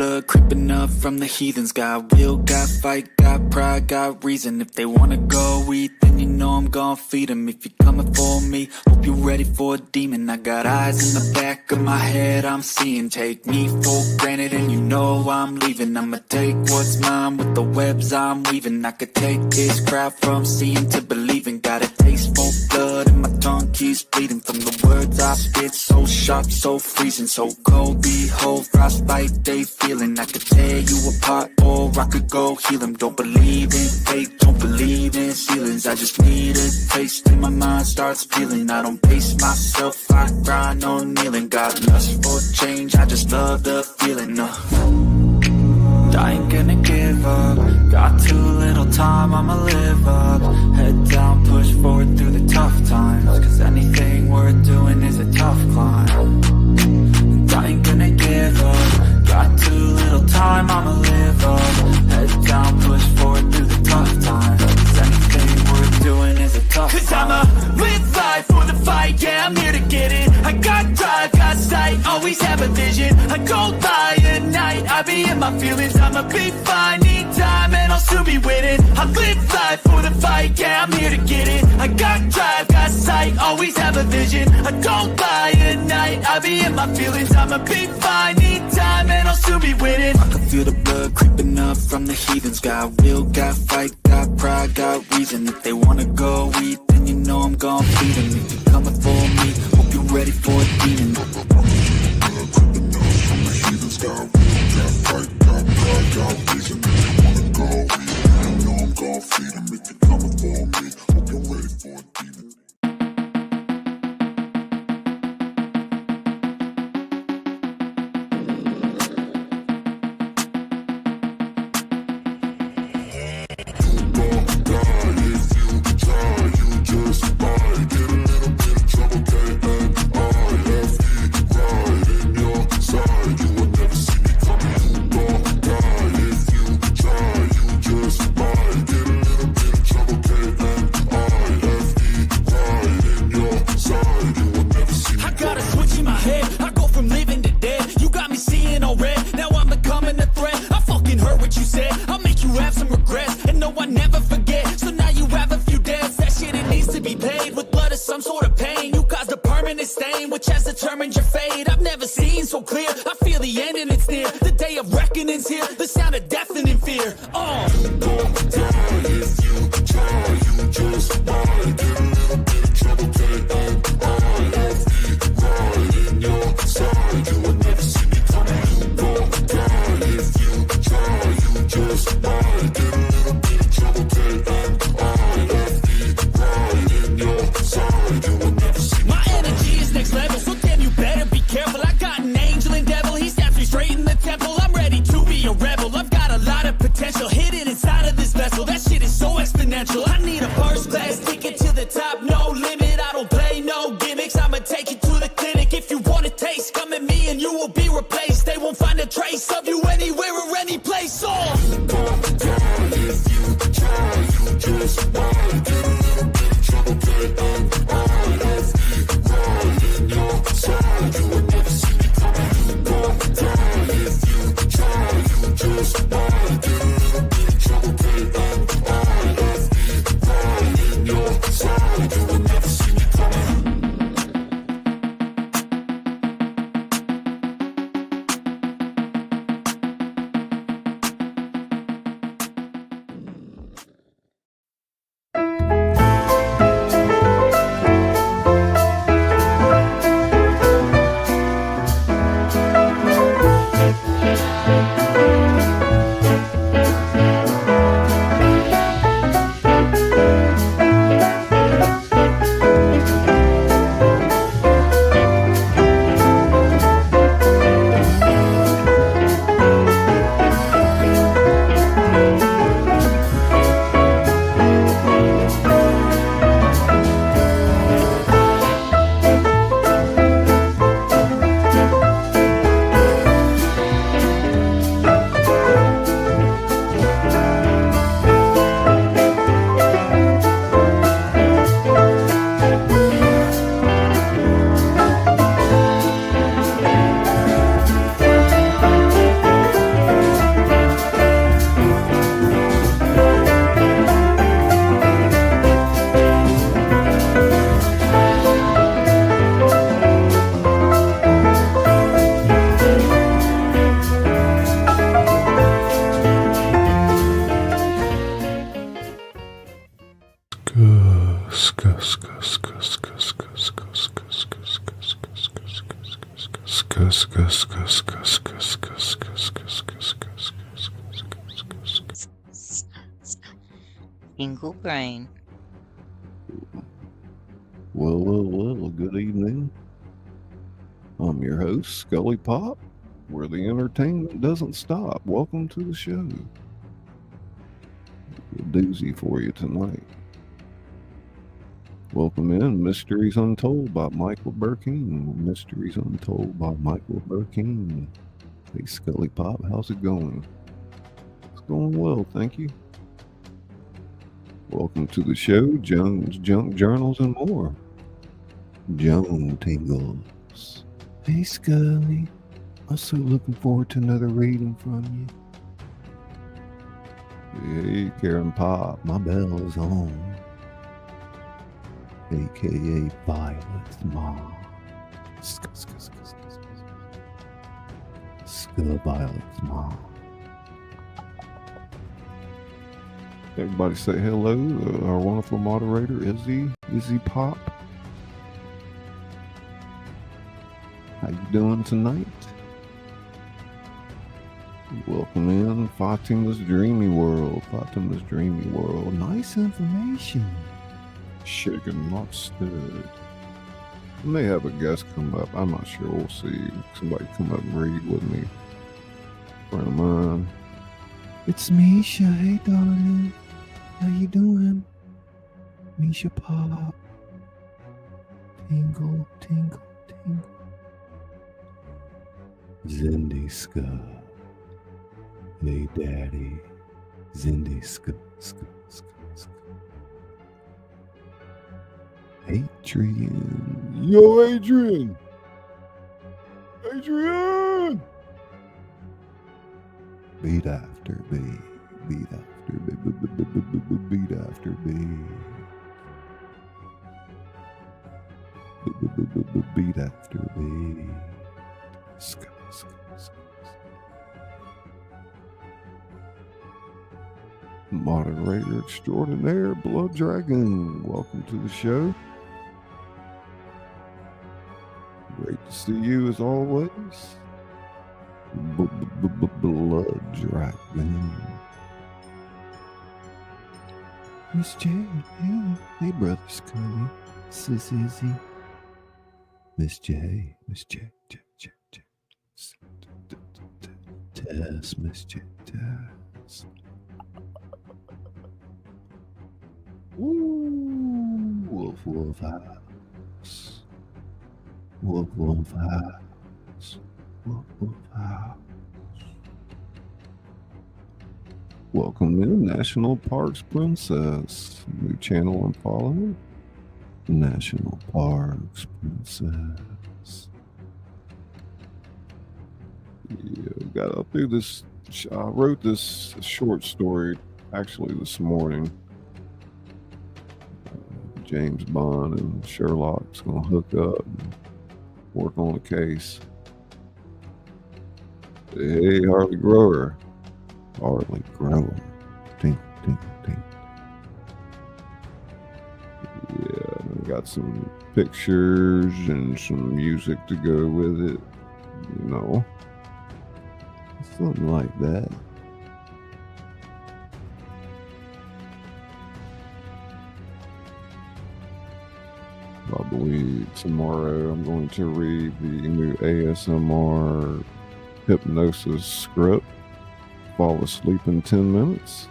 blood creeping up from the heathens. Got will, got fight, got pride, got reason. If they wanna go eat, then you know I'm gon' feed them. If you're coming for me, hope you're ready for a demon. I got eyes in the back of my head, I'm seeing. Take me for granted and you know I'm leaving. I'ma take what's mine with the webs I'm weaving. I could take this crowd from seeing to believing. Got a taste for blood and my tongue keeps bleeding from the words I spit. So sharp, so freezing, so cold. Behold, frostbite they feeling. I could tear you apart or I could go heal them. Don't believe in fate, don't believe in ceilings. I just need a taste and my mind starts peeling. I don't pace myself, I grind on kneeling. Got lust for change, I just love the feeling. I ain't gonna give up. Got too little time, I'ma live up. Head down, push forward through the tough times. Cause anything worth doing is a tough climb. And I ain't gonna give up. Got too little time, I'ma live up. Head down, push forward through the tough times. Cause anything worth doing is a tough climb. Cause I'ma live life for the fight, yeah, I'm here to get it. I got drive, got sight, always have a vision. I go by at night, I be in my feelings. I'ma be fine, need time, and I'll soon be winning. I live life for the fight, yeah, I'm here to get it. I got drive, got sight, always have a vision. I don't lie at night, I be in my feelings. I'ma be fine, need time, and I'll soon be winning. I can feel the blood creeping up from the heathens. Got will, got fight, got pride, got reason. If they wanna go eat, then you know I'm gon' feed them. If you're coming for me, hope you're ready for a demon. Creeping up from the heathens. Got will, got fight, got pride, got reason. If you wanna go eat, you know I'm gon' feed them. If you're coming for me, hope you're ready for a demon. Straight in the temple, I'm ready to be a rebel. I've got a lot of potential hidden inside of this Single brain. Well, good evening. I'm your host, Scully Pop, where the entertainment doesn't stop. Welcome to the show. A doozy for you tonight. Welcome in Mysteries Untold by Michael Burkeen. Mysteries Untold by Michael Burkeen. Hey, Scully Pop, how's it going? It's going well, thank you. Welcome to the show, Jones Junk Journals and more. Joan Tingles. Hey, Scully. I'm so looking forward to another reading from you. Hey, Karen Pop, my bell is on. AKA Violet's mom. Violet's mom. Everybody say hello to our wonderful moderator, Izzy Pop. How you doing tonight? Welcome in Fatima's Dreamy World. Fatima's Dreamy World. Nice information. Shaken, not stirred. I may have a guest come up. I'm not sure. We'll see. Somebody come up and read with me. A friend of mine. It's Misha. Hey, darling. How you doing? Misha Pop. Tingle, tingle, tingle. Zindy Ska. Hey, Daddy. Zindy Ska, Ska, Ska, Ska. Adrian. Yo, Adrian. Adrian. Beat after beat. Beat after beat. Beat after beat. Beat after beat. Ska, ska, ska. Moderator extraordinaire, Blood Dragon. Welcome to the show. Great to see you as always. Blood Dragon. Miss J. Hey, brother Scully. Sis Izzy. Miss J. Tess, Miss J. Tess. Ooh, Wolf House. Wolf House. Wolf House. Welcome in National Parks Princess. New channel I'm following. National Parks Princess. Yeah, got up through this. I wrote this short story actually this morning. James Bond and Sherlock's gonna hook up and work on a case. Hey, Harley Grower. Harley Grower. Tinkle, tinkle, tinkle. Yeah, I got some pictures and some music to go with it. You know, something like that. Probably tomorrow I'm going to read the new ASMR hypnosis script. Fall asleep in 10 minutes.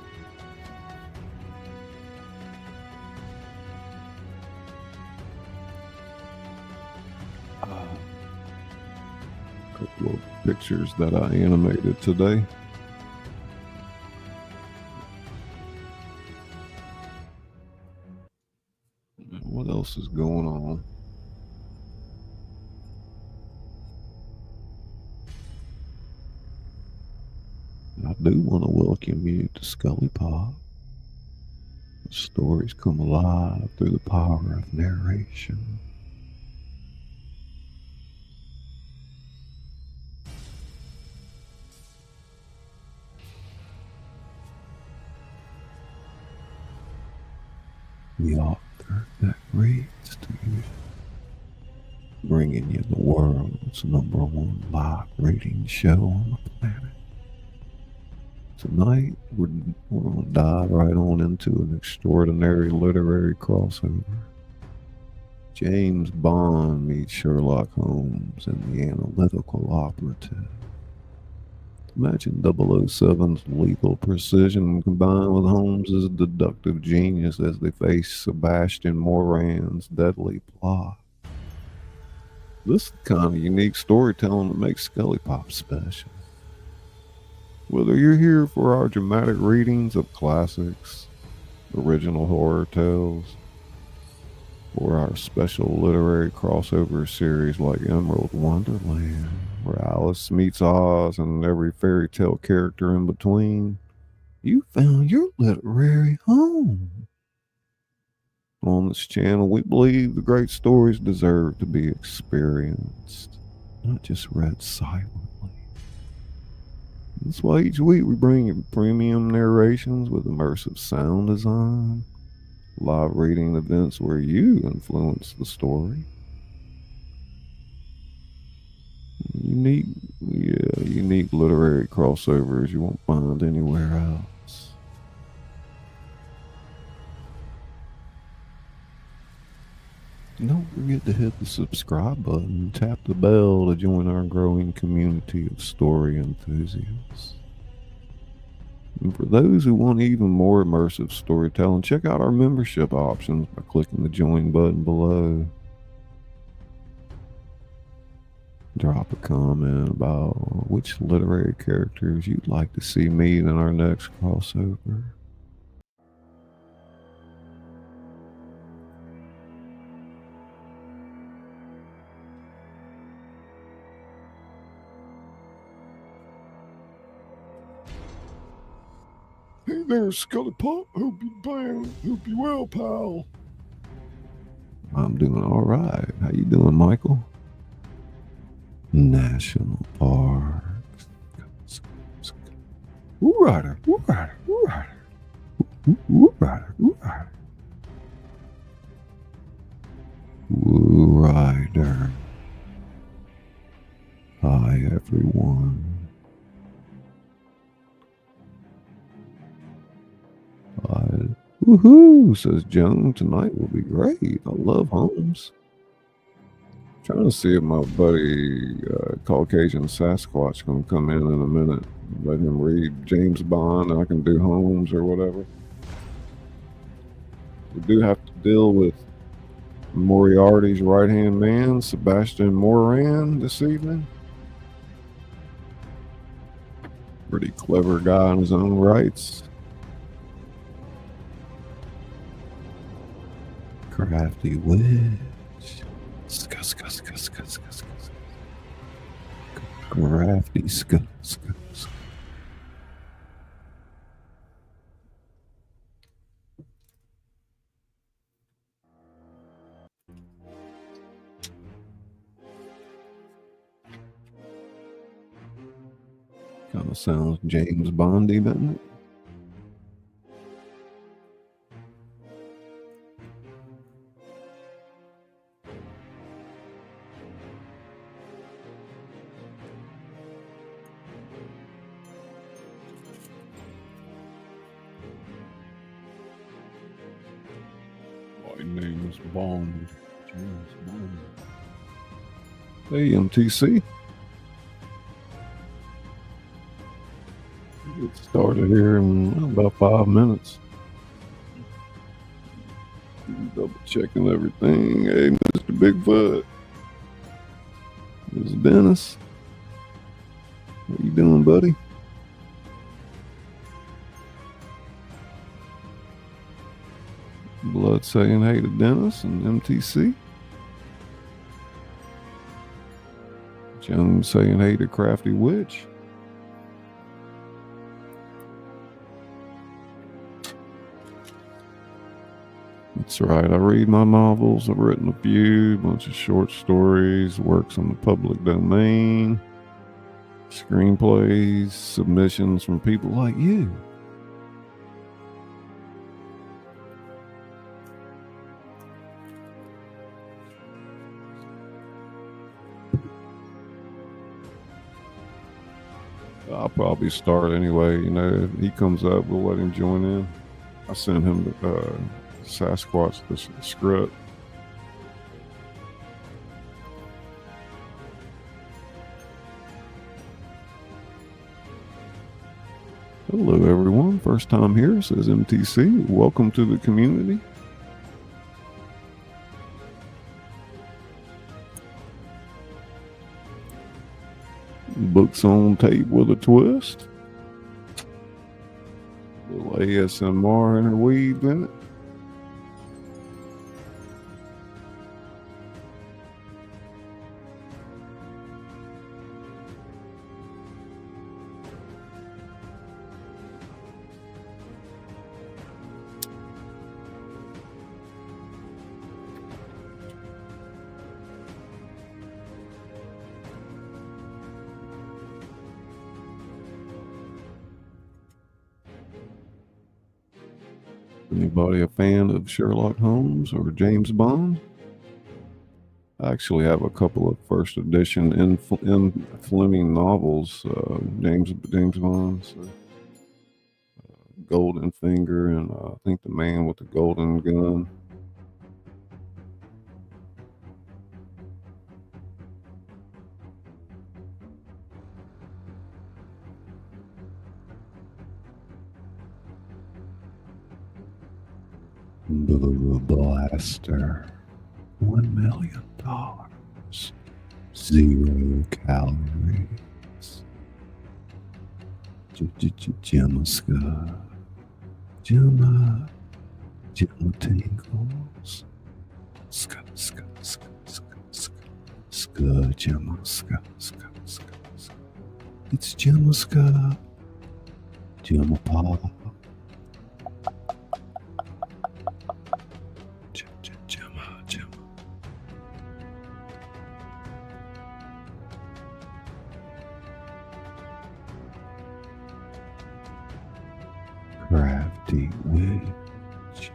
A couple of pictures that I animated today. What else is going on? I do want to welcome you to Scully Pop. The stories come alive through the power of narration. The author that reads to you. bringing you the world's #1 live reading show on the planet. Tonight, we're going to dive right on into an extraordinary literary crossover. James Bond meets Sherlock Holmes and the analytical operative. Imagine 007's lethal precision combined with Holmes's deductive genius as they face Sebastian Moran's deadly plot. This is the kind of unique storytelling that makes Scully Pop special. Whether you're here for our dramatic readings of classics, original horror tales, or our special literary crossover series like Emerald Wonderland, where Alice meets Oz and every fairy tale character in between, you found your literary home. On this channel, we believe the great stories deserve to be experienced, not just read silently. That's why each week we bring you premium narrations with immersive sound design, live reading events where you influence the story, unique literary crossovers you won't find anywhere else. Don't forget to hit the subscribe button and tap the bell to join our growing community of story enthusiasts. And for those who want even more immersive storytelling, check out our membership options by clicking the join button below. Drop a comment about which literary characters you'd like to see meet in our next crossover. Hey there, Scully Pop. Hope you well, pal. I'm doing all right. How you doing, Michael? National parks. Woo rider, woo rider, woo rider. Woo rider, woo rider. Woo rider. Hi, everyone. Woohoo, says Joan. Tonight will be great. I love Holmes. Trying to see if my buddy Caucasian Sasquatch gonna come in a minute. Let him read James Bond and I can do Holmes or whatever. We do have to deal with Moriarty's right-hand man, Sebastian Moran, this evening. Pretty clever guy in his own rights. Crafty witch. Crafty scuss. Kind of sounds James Bondy, doesn't it? My name is Bond. James Bond. Hey, MTC. Get started here in about 5 minutes. Double checking everything. Hey, Mr. Bigfoot. This is Dennis. What you doing, buddy? Blood saying hey to Dennis and MTC. Jones saying hey to Crafty Witch. That's right, I read my novels. I've written a few, bunch of short stories, works on the public domain, screenplays, submissions from people like you. I'll probably start anyway. You know, if he comes up, we'll let him join in. I sent him Sasquatch the script. Hello, everyone. First time here, says MTC. Welcome to the community. Books on tape with a twist. A little ASMR interweaved in it. Anybody a fan of Sherlock Holmes or James Bond? I actually have a couple of first edition in Fleming novels, James Bond's Golden Finger, and I think The Man with the Golden Gun. Blaster. $1 million. 0 calories. Jamaska. Jama tingles. Ska Jamaska. It's Jamaska. Jamapa. Crafty witch.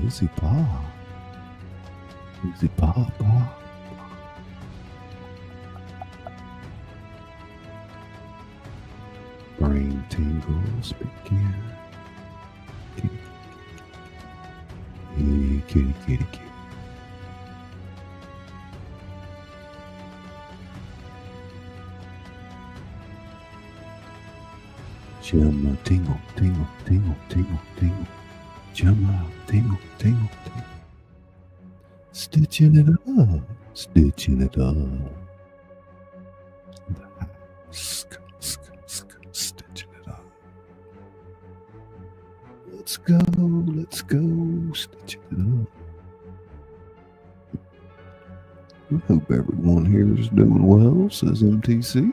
Easy pop. Easy pop. Brain tingles begin. Kitty. Jama tingle. Jama tingle. Stitching it up. Stitching it up. Let's go. Stitching it up. I hope everyone here is doing well, says MTC.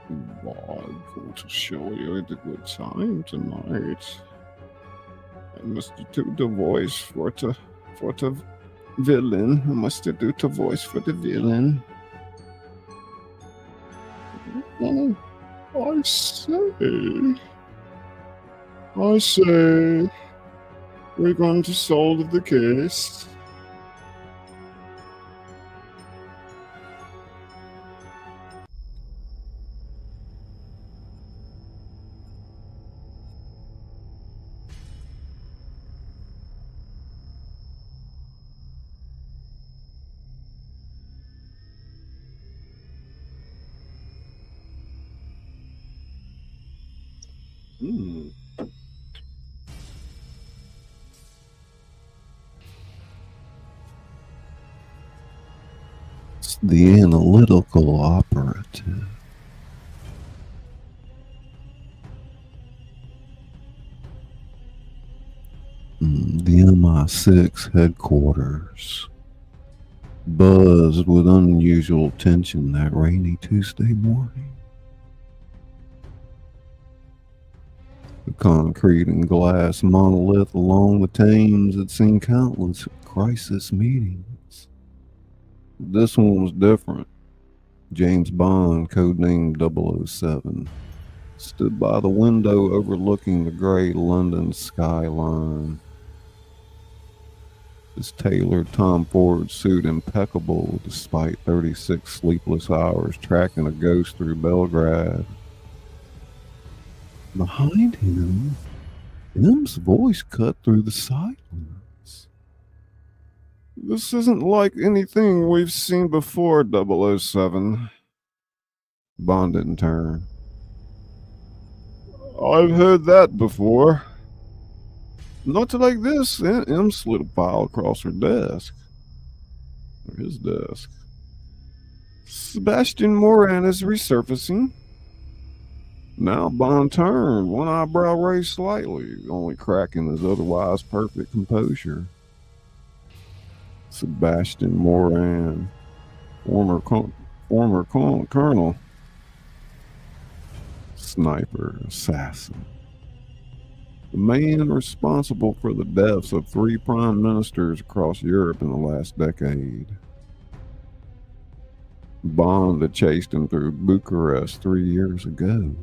I'm going to show you a good time tonight. I must do the voice for the villain. I must do the voice for the villain. Oh, I say, we're going to solve the case. It's the analytical operative. The MI6 headquarters buzzed with unusual tension that rainy Tuesday morning. The concrete and glass monolith along the Thames had seen countless crisis meetings. This one was different. James Bond, codenamed 007, stood by the window overlooking the gray London skyline. His tailored Tom Ford suit impeccable despite 36 sleepless hours tracking a ghost through Belgrade. Behind him, M's voice cut through the silence. This isn't like anything we've seen before, 007. Bond didn't turn. I've heard that before. Not like this. M slid a file across her desk. Or his desk. Sebastian Moran is resurfacing. Now Bond turned, one eyebrow raised slightly, only cracking his otherwise perfect composure. Sebastian Moran, former colonel, sniper, assassin. The man responsible for the deaths of 3 prime ministers across Europe in the last decade. Bond had chased him through Bucharest 3 years ago,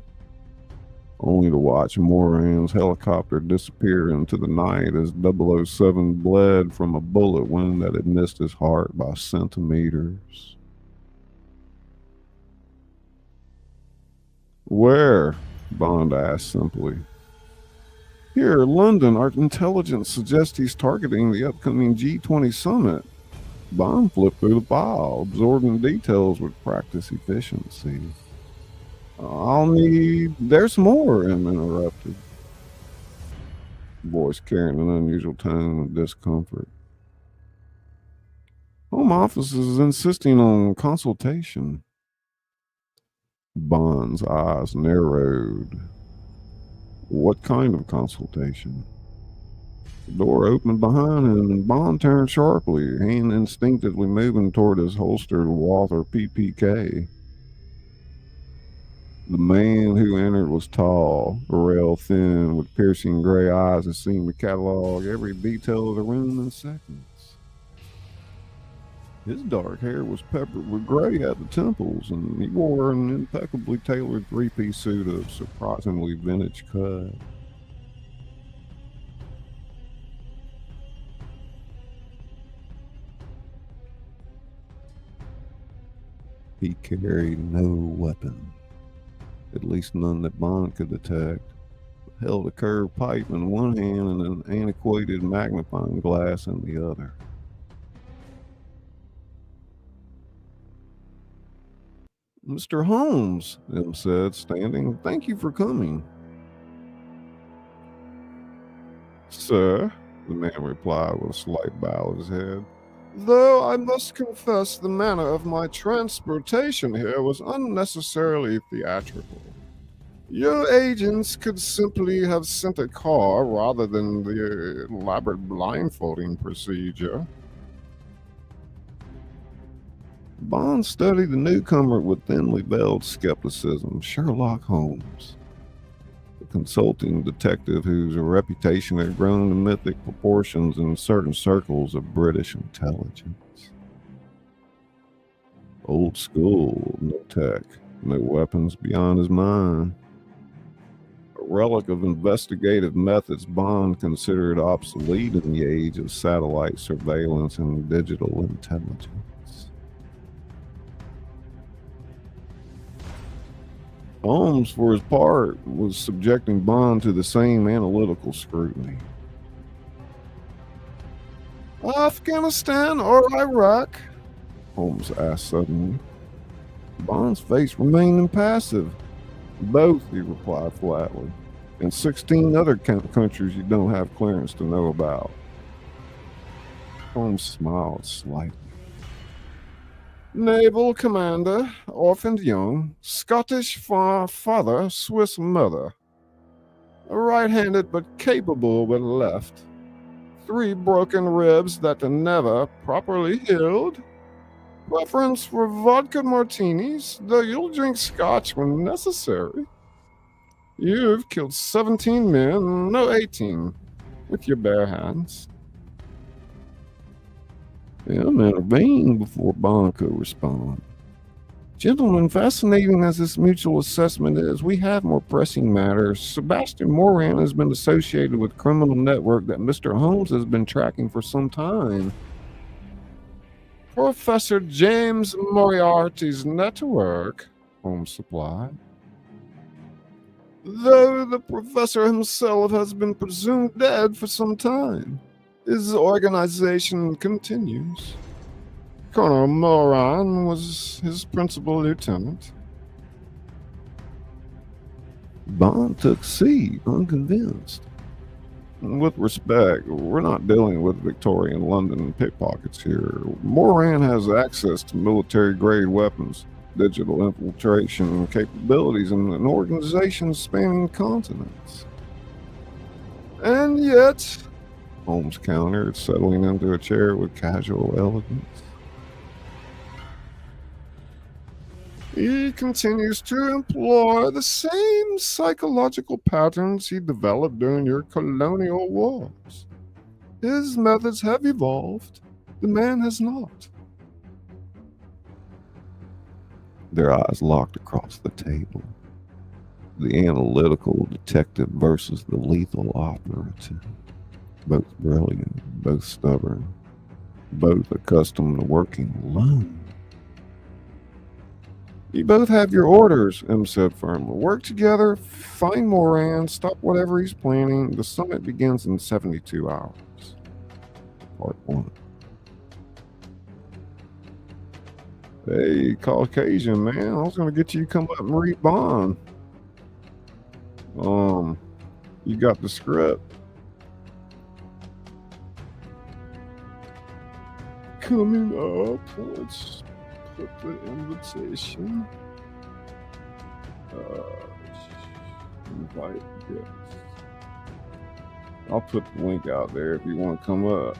only to watch Moran's helicopter disappear into the night as 007 bled from a bullet wound that had missed his heart by centimeters. Where? Bond asked simply. Here, London. Our intelligence suggests he's targeting the upcoming G20 summit. Bond flipped through the file, absorbing details with practiced efficiency. There's more, M interrupted, voice carrying an unusual tone of discomfort. Home Office is insisting on consultation. Bond's eyes narrowed. What kind of consultation? The door opened behind him and Bond turned sharply, hand instinctively moving toward his holstered Walther PPK. The man who entered was tall, rail thin, with piercing gray eyes that seemed to catalog every detail of the room in seconds. His dark hair was peppered with gray at the temples, and he wore an impeccably tailored 3-piece suit of surprisingly vintage cut. He carried no weapon, at least none that Bond could detect. Held a curved pipe in one hand and an antiquated magnifying glass in the other. Mr. Holmes, M said, standing, thank you for coming. Sir, the man replied with a slight bow of his head, though I must confess the manner of my transportation here was unnecessarily theatrical. Your agents could simply have sent a car rather than the elaborate blindfolding procedure. Bond studied the newcomer with thinly veiled skepticism. Sherlock Holmes, the consulting detective whose reputation had grown to mythic proportions in certain circles of British intelligence. Old school, no tech, no weapons beyond his mind. A relic of investigative methods Bond considered obsolete in the age of satellite surveillance and digital intelligence. Holmes, for his part, was subjecting Bond to the same analytical scrutiny. Afghanistan or Iraq? Holmes asked suddenly. Bond's face remained impassive. Both, he replied flatly, and 16 other countries you don't have clearance to know about. Holmes smiled slightly. Naval commander, orphaned young, Scottish father, Swiss mother. Right-handed but capable with left. 3 broken ribs that are never properly healed. Preference for vodka martinis, though you'll drink scotch when necessary. You've killed 17 men, no 18, with your bare hands. M intervened before Bond could respond. Gentlemen, fascinating as this mutual assessment is, we have more pressing matters. Sebastian Moran has been associated with a criminal network that Mr. Holmes has been tracking for some time. Professor James Moriarty's network, Holmes supplied. Though the professor himself has been presumed dead for some time, his organization continues. Colonel Moran was his principal lieutenant. Bond took C, unconvinced. With respect, we're not dealing with Victorian London pickpockets here. Moran has access to military-grade weapons, digital infiltration capabilities, and an organization spanning continents. And yet, Holmes countered, settling into a chair with casual elegance, he continues to employ the same psychological patterns he developed during your colonial wars. His methods have evolved. The man has not. Their eyes locked across the table. The analytical detective versus the lethal operative. Both brilliant, both stubborn, both accustomed to working alone. You both have your orders, M said firmly. Work together, find Moran, stop whatever he's planning. The summit begins in 72 hours. Part 1. Hey, Caucasian, man. I was going to get you to come up and read Bond. You got the script. Coming up, let's put the invitation. Invite guests. I'll put the link out there if you want to come up.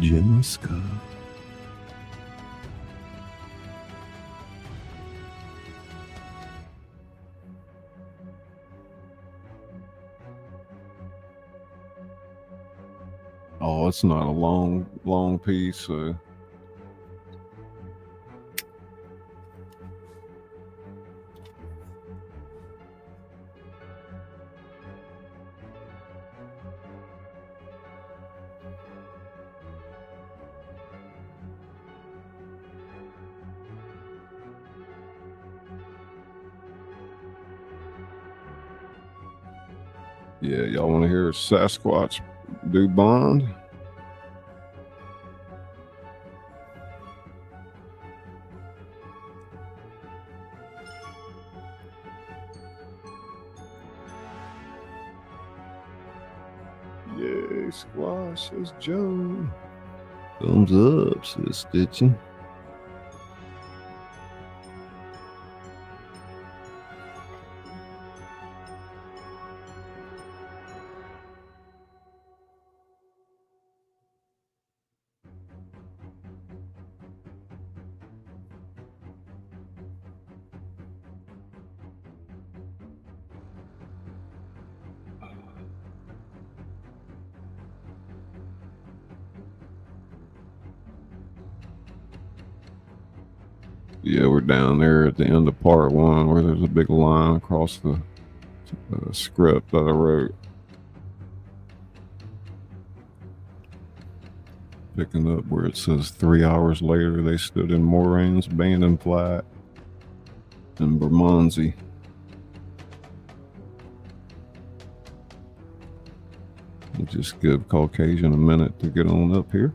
Jemiska. Oh, it's not a long piece, so. Yeah, y'all want to hear Sasquatch do Bond? Yay, Squash, says Joe. Thumbs up, says Stitching. Yeah, we're down there at the end of part 1 where there's a big line across the script that I wrote. Picking up where it says 3 hours later they stood in Moran's abandoned flat in Bermondsey. We'll just give Caucasian a minute to get on up here.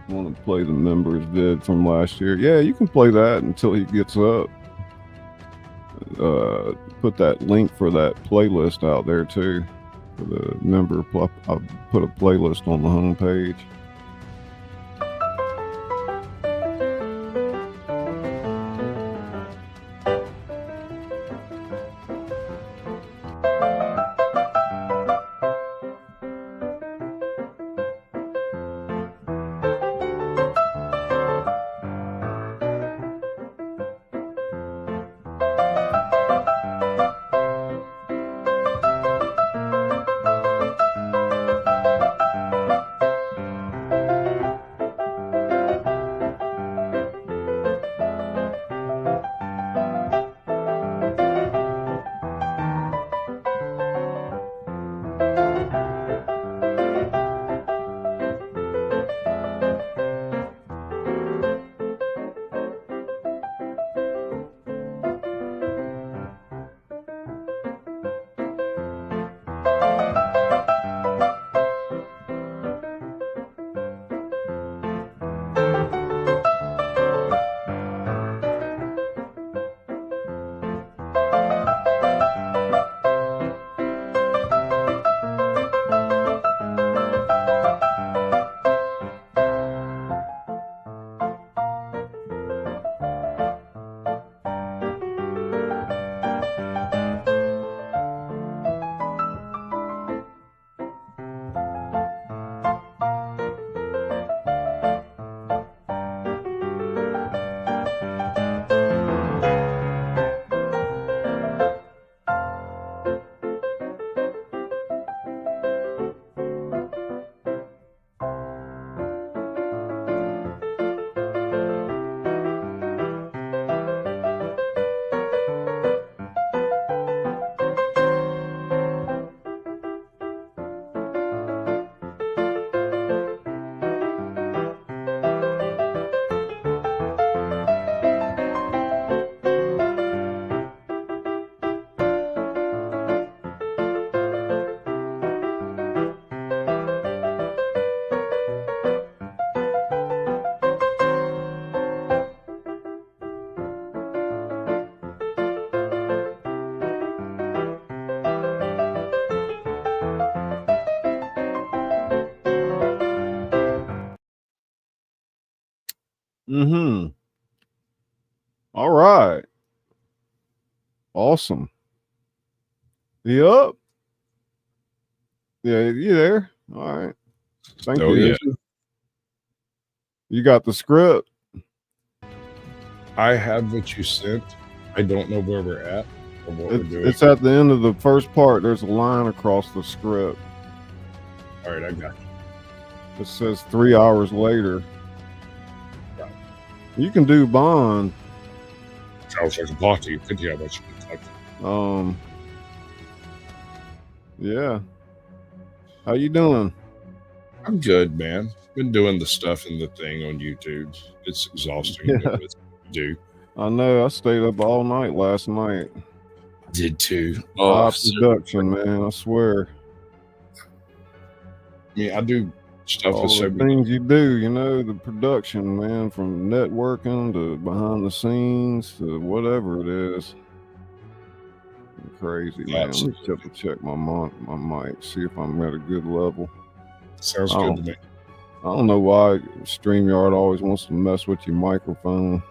Want to play the members did from last year? Yeah, you can play that until he gets up. Put that link for that playlist out there too. For the member, I'll put a playlist on the home page. Mm-hmm. All right. Awesome. Yup. Yeah, you there? All right. Thank you. Yeah. You got the script? I have what you sent. I don't know where we're at or what we're doing. It's at the end of the first part. There's a line across the script. All right, I got you. It says 3 hours later. Right. You can do Bond. Sounds like a party. You could hear what you can type. Yeah. How you doing? I'm good, man. Been doing the stuff in the thing on YouTube. It's exhausting. Yeah. To do. I know. I stayed up all night last night. I did too. Live production, man. I swear. I mean, I do stuff all with so the many things you do, you know, the production, man, from networking to behind the scenes to whatever it is. Crazy, man. Let me triple check my mic, see if I'm at a good level. Sounds good to me. I don't know why Streamyard always wants to mess with your microphone.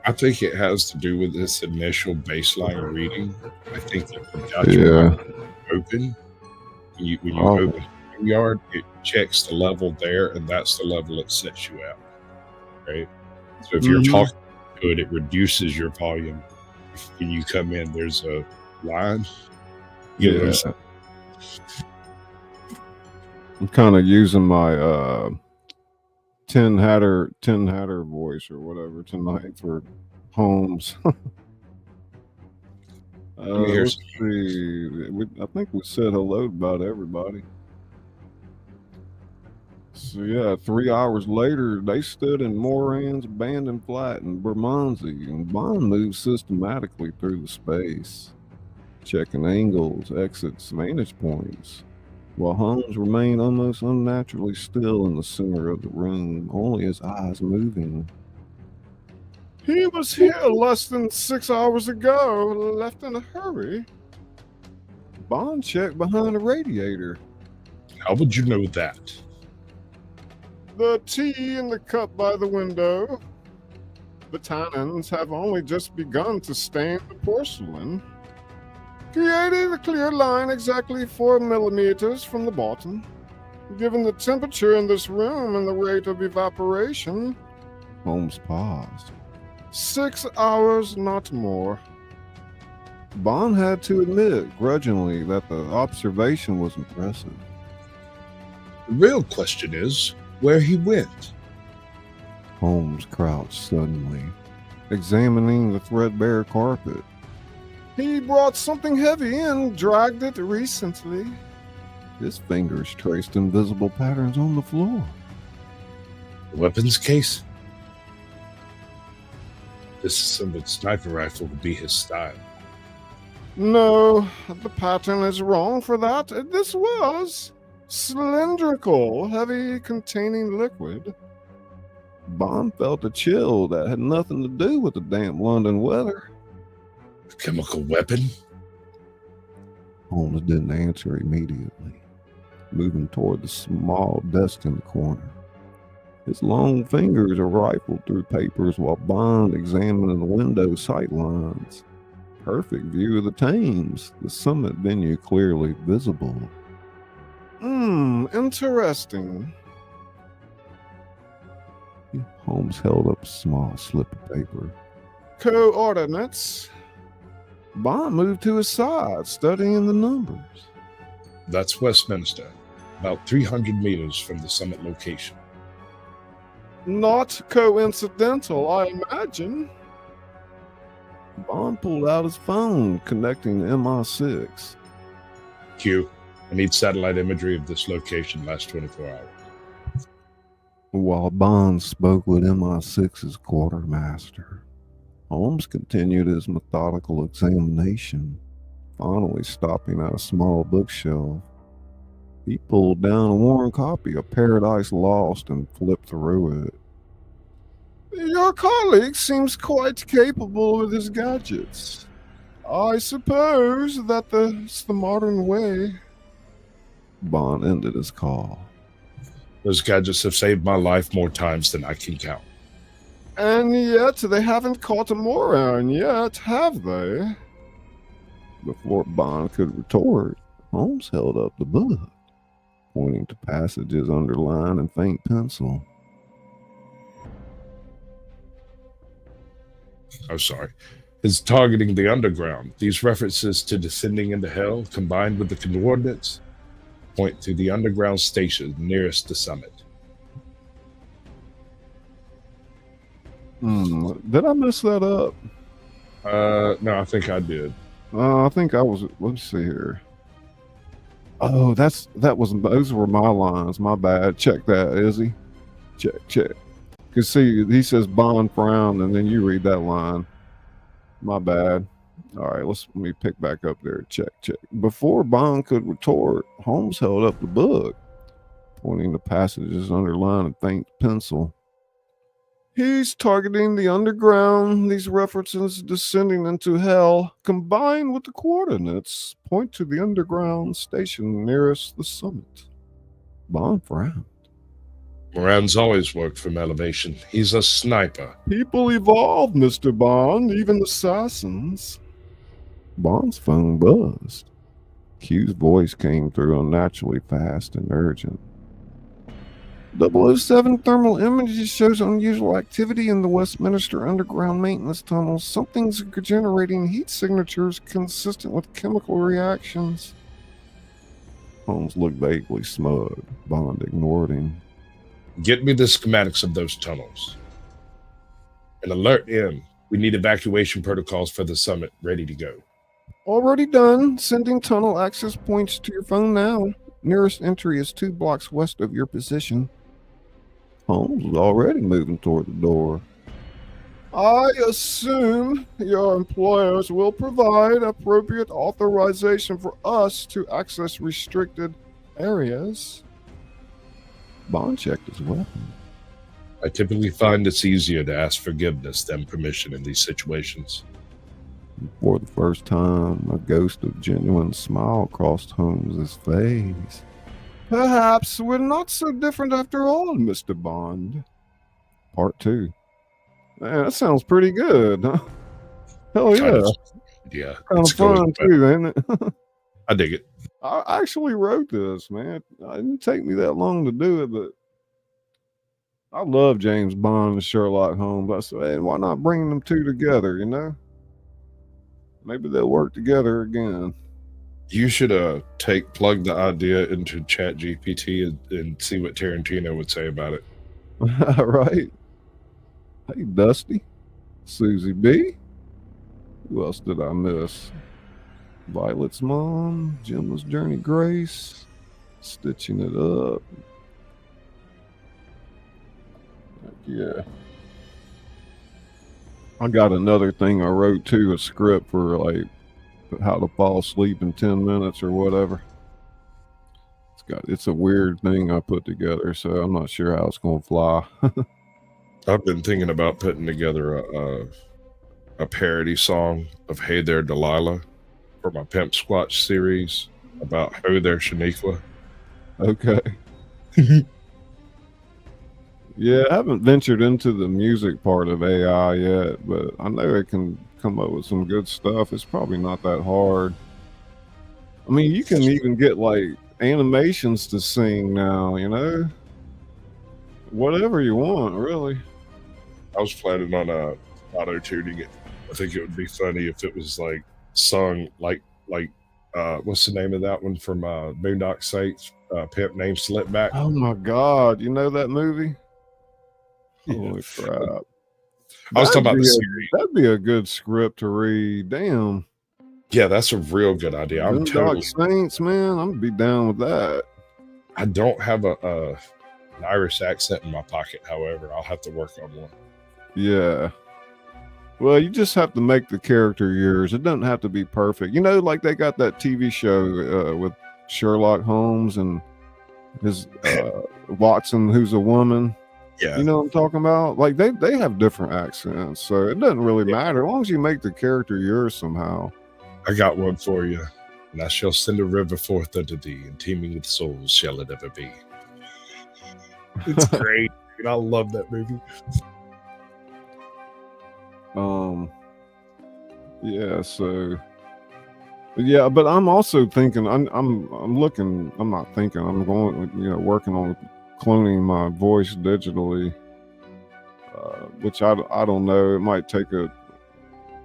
I think it has to do with this initial baseline reading. I think that you got your open. When you open Streamyard, it checks the level there, and that's the level it sets you out. Right? So if you're talking to it, it reduces your volume. When you come in, there's a line. I'm kind of using my Tin Hatter voice or whatever tonight for Holmes. Let's see. I think we said hello about everybody. So yeah, 3 hours later, they stood in Moran's abandoned flat in Bermondsey, and Bond moved systematically through the space, checking angles, exits, vantage points, while Holmes remained almost unnaturally still in the center of the room, only his eyes moving. He was here less than 6 hours ago, left in a hurry. Bond checked behind the radiator. How would you know that? The tea in the cup by the window. The tannins have only just begun to stain the porcelain, creating a clear line exactly 4 millimeters from the bottom. Given the temperature in this room and the rate of evaporation, Holmes paused. 6 hours, not more. Bond had to admit, grudgingly, that the observation was impressive. The real question is where he went. Holmes crouched suddenly, examining the threadbare carpet. He brought something heavy in, dragged it recently. His fingers traced invisible patterns on the floor. The weapons case? Disassembled sniper rifle would be his style. No, the pattern is wrong for that. This was cylindrical, heavy, containing liquid. Bond felt a chill that had nothing to do with the damp London weather. A chemical weapon? Holmes didn't answer immediately, moving toward the small desk in the corner. His long fingers rifled through papers while Bond examined the window sight lines. Perfect view of the Thames, the summit venue clearly visible. Interesting. Holmes held up a small slip of paper. Coordinates. Bond moved to his side, studying the numbers. That's Westminster, about 300 meters from the summit location. Not coincidental, I imagine. Bond pulled out his phone, connecting to MI6. Q, I need satellite imagery of this location last 24 hours. While Bond spoke with MI6's quartermaster, Holmes continued his methodical examination, finally stopping at a small bookshelf. He pulled down a worn copy of Paradise Lost and flipped through it. Your colleague seems quite capable with his gadgets. I suppose that's the modern way. Bond ended his call. Those gadgets have saved my life more times than I can count. And yet they haven't caught a moron yet, have they? Before Bond could retort, Holmes held up the book, pointing to passages underlined in faint pencil. Oh, sorry. Is targeting the underground. These references to descending into hell, combined with the coordinates, point to the underground station nearest the summit. Did I mess that up? No, I think I did. I think I was. Let's see here. Oh, those were my lines. My bad. Check that, Izzy. Check. Because see, he says Bond frowned, and then you read that line. My bad. All right, let me pick back up there. Check. Before Bond could retort, Holmes held up the book, pointing to passages underlined in faint pencil. He's targeting the underground. These references descending into hell, combined with the coordinates, point to the underground station nearest the summit. Bond frowned. Moran's always worked from elevation. He's a sniper. People evolve, Mr. Bond, even assassins. Bond's phone buzzed. Q's voice came through unnaturally fast and urgent. 007 thermal images shows unusual activity in the Westminster underground maintenance tunnels. Something's generating heat signatures consistent with chemical reactions. Holmes looked vaguely smug. Bond ignored him. Get me the schematics of those tunnels. And alert in. We need evacuation protocols for the summit ready to go. Already done. Sending tunnel access points to your phone now. Nearest entry is 2 blocks west of your position. Holmes was already moving toward the door. I assume your employers will provide appropriate authorization for us to access restricted areas. Bond checked his weapon. I typically find it's easier to ask forgiveness than permission in these situations. For the first time, a ghost of genuine smile crossed Holmes's face. Perhaps we're not so different after all, Mr. Bond. Part 2. Man, that sounds pretty good, huh? Hell yeah. Yeah. Kind of fun too, ain't it? I dig it. I actually wrote this, man. It didn't take me that long to do it, but I love James Bond and Sherlock Holmes. I said, hey, why not bring them two together, you know? Maybe they'll work together again. You should plug the idea into ChatGPT and see what Tarantino would say about it. Right. Hey, Dusty. Susie B. Who else did I miss? Violet's mom, Gemma's Journey Grace, stitching it up. Yeah. I got another thing I wrote too, a script for like how to fall asleep in 10 minutes or whatever. It's a weird thing I put together, so I'm not sure how it's gonna fly. I've been thinking about putting together a parody song of Hey There Delilah for my Pimp Squatch series about Ho There Shaniqua. Okay. Yeah, I haven't ventured into the music part of AI yet, but I know it can come up with some good stuff. It's probably not that hard. I mean, you can even get like animations to sing now, you know? Whatever you want, really. I was planning on auto-tuning it. I think it would be funny if it was like sung like what's the name of that one from Boondock Saints? Pimp Named Slipback. Oh my God, you know that movie? Holy crap. I was talking about the series. That'd be a good script to read. Damn. Yeah, that's a real good idea. I'm totally Saints, man. I'm gonna be down with that. I don't have an Irish accent in my pocket, however. I'll have to work on one. Yeah. Well, you just have to make the character yours. It doesn't have to be perfect. You know, like they got that TV show with Sherlock Holmes and his Watson, who's a woman. Yeah. You know what I'm talking about? Like they have different accents, so it doesn't really matter as long as you make the character yours somehow. I got one for you. And I shall send a river forth unto thee, and teeming with souls shall it ever be. It's great. Dude, I love that movie. Yeah, so yeah, but I'm also thinking I'm looking, I'm not thinking, I'm going, working on cloning my voice digitally, which I don't know, it might take a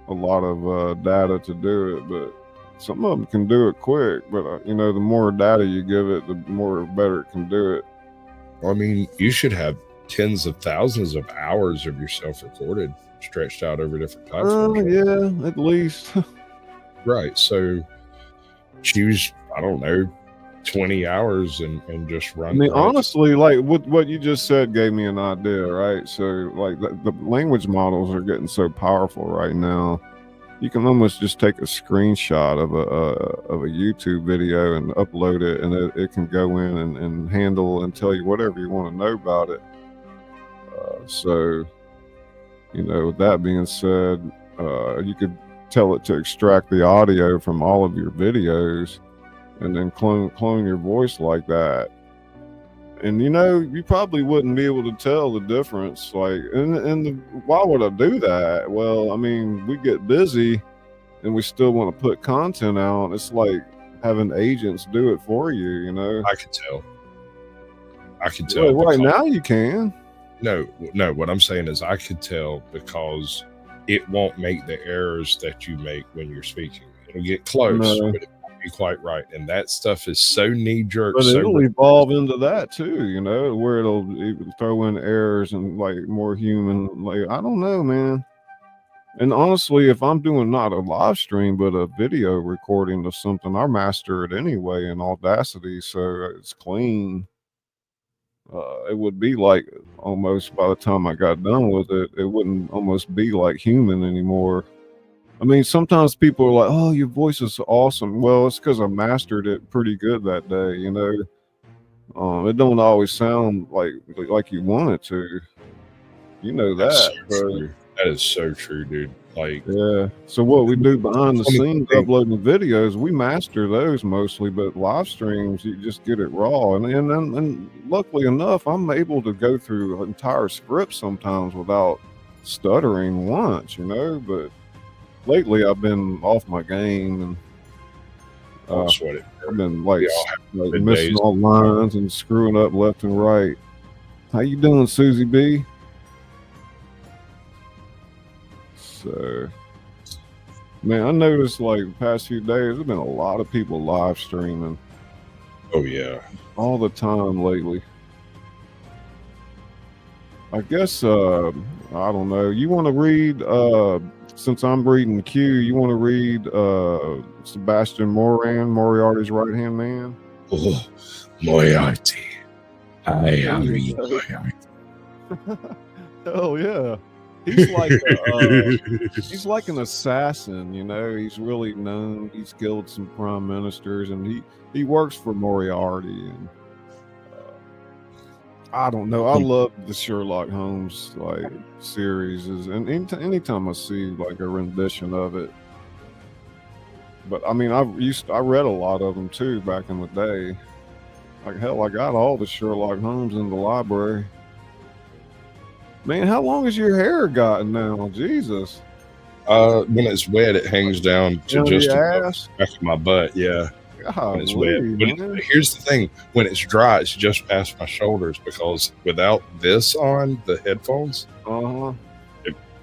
lot of data to do it, but some of them can do it quick, but the more data you give it, the more better it can do it. I mean, you should have tens of thousands of hours of yourself recorded, stretched out over different platforms. Yeah, at least. Right. So choose, I don't know, 20 hours and just run. I mean, honestly, like what you just said gave me an idea, right? So like the language models are getting so powerful right now. You can almost just take a screenshot of a YouTube video and upload it, and it can go in and handle and tell you whatever you want to know about it. So, with that being said, you could tell it to extract the audio from all of your videos and then clone your voice like that. And you probably wouldn't be able to tell the difference. Like, why would I do that? Well, I mean, we get busy and we still want to put content out. It's like having agents do it for you, I can tell. Well, right now you can. No, what I'm saying is I could tell because it won't make the errors that you make when you're speaking. It'll get close, but it won't be quite right. And that stuff is so knee-jerk. But it'll evolve into that too, where it'll throw in errors and like more human. Like, I don't know, man. And honestly, if I'm doing not a live stream, but a video recording of something, I master it anyway in Audacity, so it's clean. It would be like almost by the time I got done with it, it wouldn't almost be like human anymore. I mean, sometimes people are like, "Oh, your voice is awesome." Well, it's because I mastered it pretty good that day, It don't always sound like you want it to. That is so true, dude. Like, yeah. So what we do behind the scenes, uploading videos, we master those mostly, but live streams, you just get it raw. And luckily enough, I'm able to go through entire scripts sometimes without stuttering once, But lately, I've been off my game, and I've been like missing all lines and screwing up left and right. How you doing, Susie B? So, man, I noticed like the past few days, there's been a lot of people live streaming. Oh yeah, all the time lately. I guess I don't know. You want to read? Since I'm reading Q, you want to read Sebastian Moriarty's right hand man? Oh, Moriarty. I am Moriarty. Oh yeah. He's like he's like an assassin, He's really known. He's killed some prime ministers, and he works for Moriarty. And I don't know. I love the Sherlock Holmes series, and anytime I see like a rendition of it. But I mean, I read a lot of them too back in the day. Like hell, I got all the Sherlock Holmes in the library. Man, how long has your hair gotten now? Jesus. When it's wet, it hangs down to just the back of my butt. Yeah. God, when it's wet. Here's the thing: when it's dry, it's just past my shoulders. Because without this on the headphones,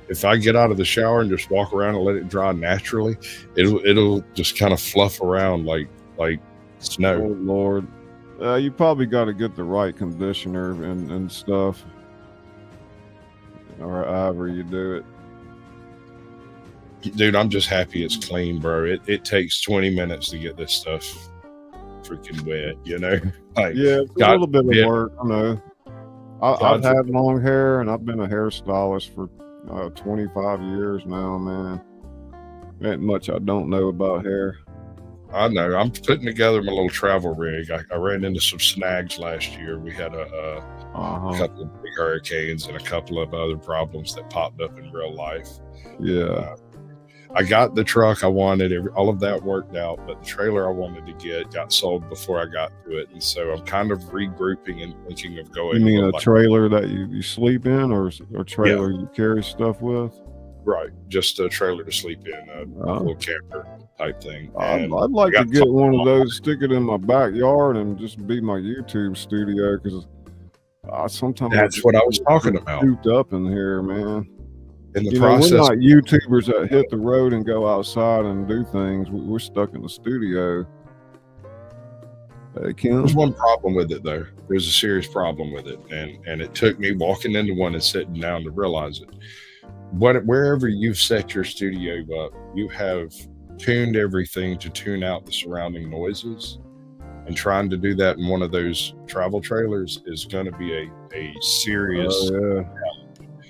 if I get out of the shower and just walk around and let it dry naturally, it'll just kind of fluff around like snow. Oh Lord, you probably got to get the right conditioner and stuff. Or however you do it. Dude, I'm just happy it's clean, bro. It takes 20 minutes to get this stuff freaking wet, Like, yeah, it's a little bit of work. I know. I've had long hair, and I've been a hairstylist for 25 years now, man. Ain't much I don't know about hair. I know. I'm putting together my little travel rig. I ran into some snags last year. We had a couple of big hurricanes and a couple of other problems that popped up in real life. Yeah. I got the truck I wanted, all of that worked out, but the trailer I wanted to get got sold before I got to it, and so I'm kind of regrouping and thinking of going. You mean a trailer that you sleep in, or trailer you carry stuff with? Right, just a trailer to sleep in, a little camper type thing. I'd like to get one of those, stick it in my backyard, and just be my YouTube studio, because sometimes that's what I was talking about. Cooped up in here, man. In the process, we're not YouTubers that hit the road and go outside and do things. We're stuck in the studio. Hey, Kim? There's one problem with it, though. There's a serious problem with it, and it took me walking into one and sitting down to realize it. Wherever you've set your studio up, you have tuned everything to tune out the surrounding noises, and trying to do that in one of those travel trailers is going to be a serious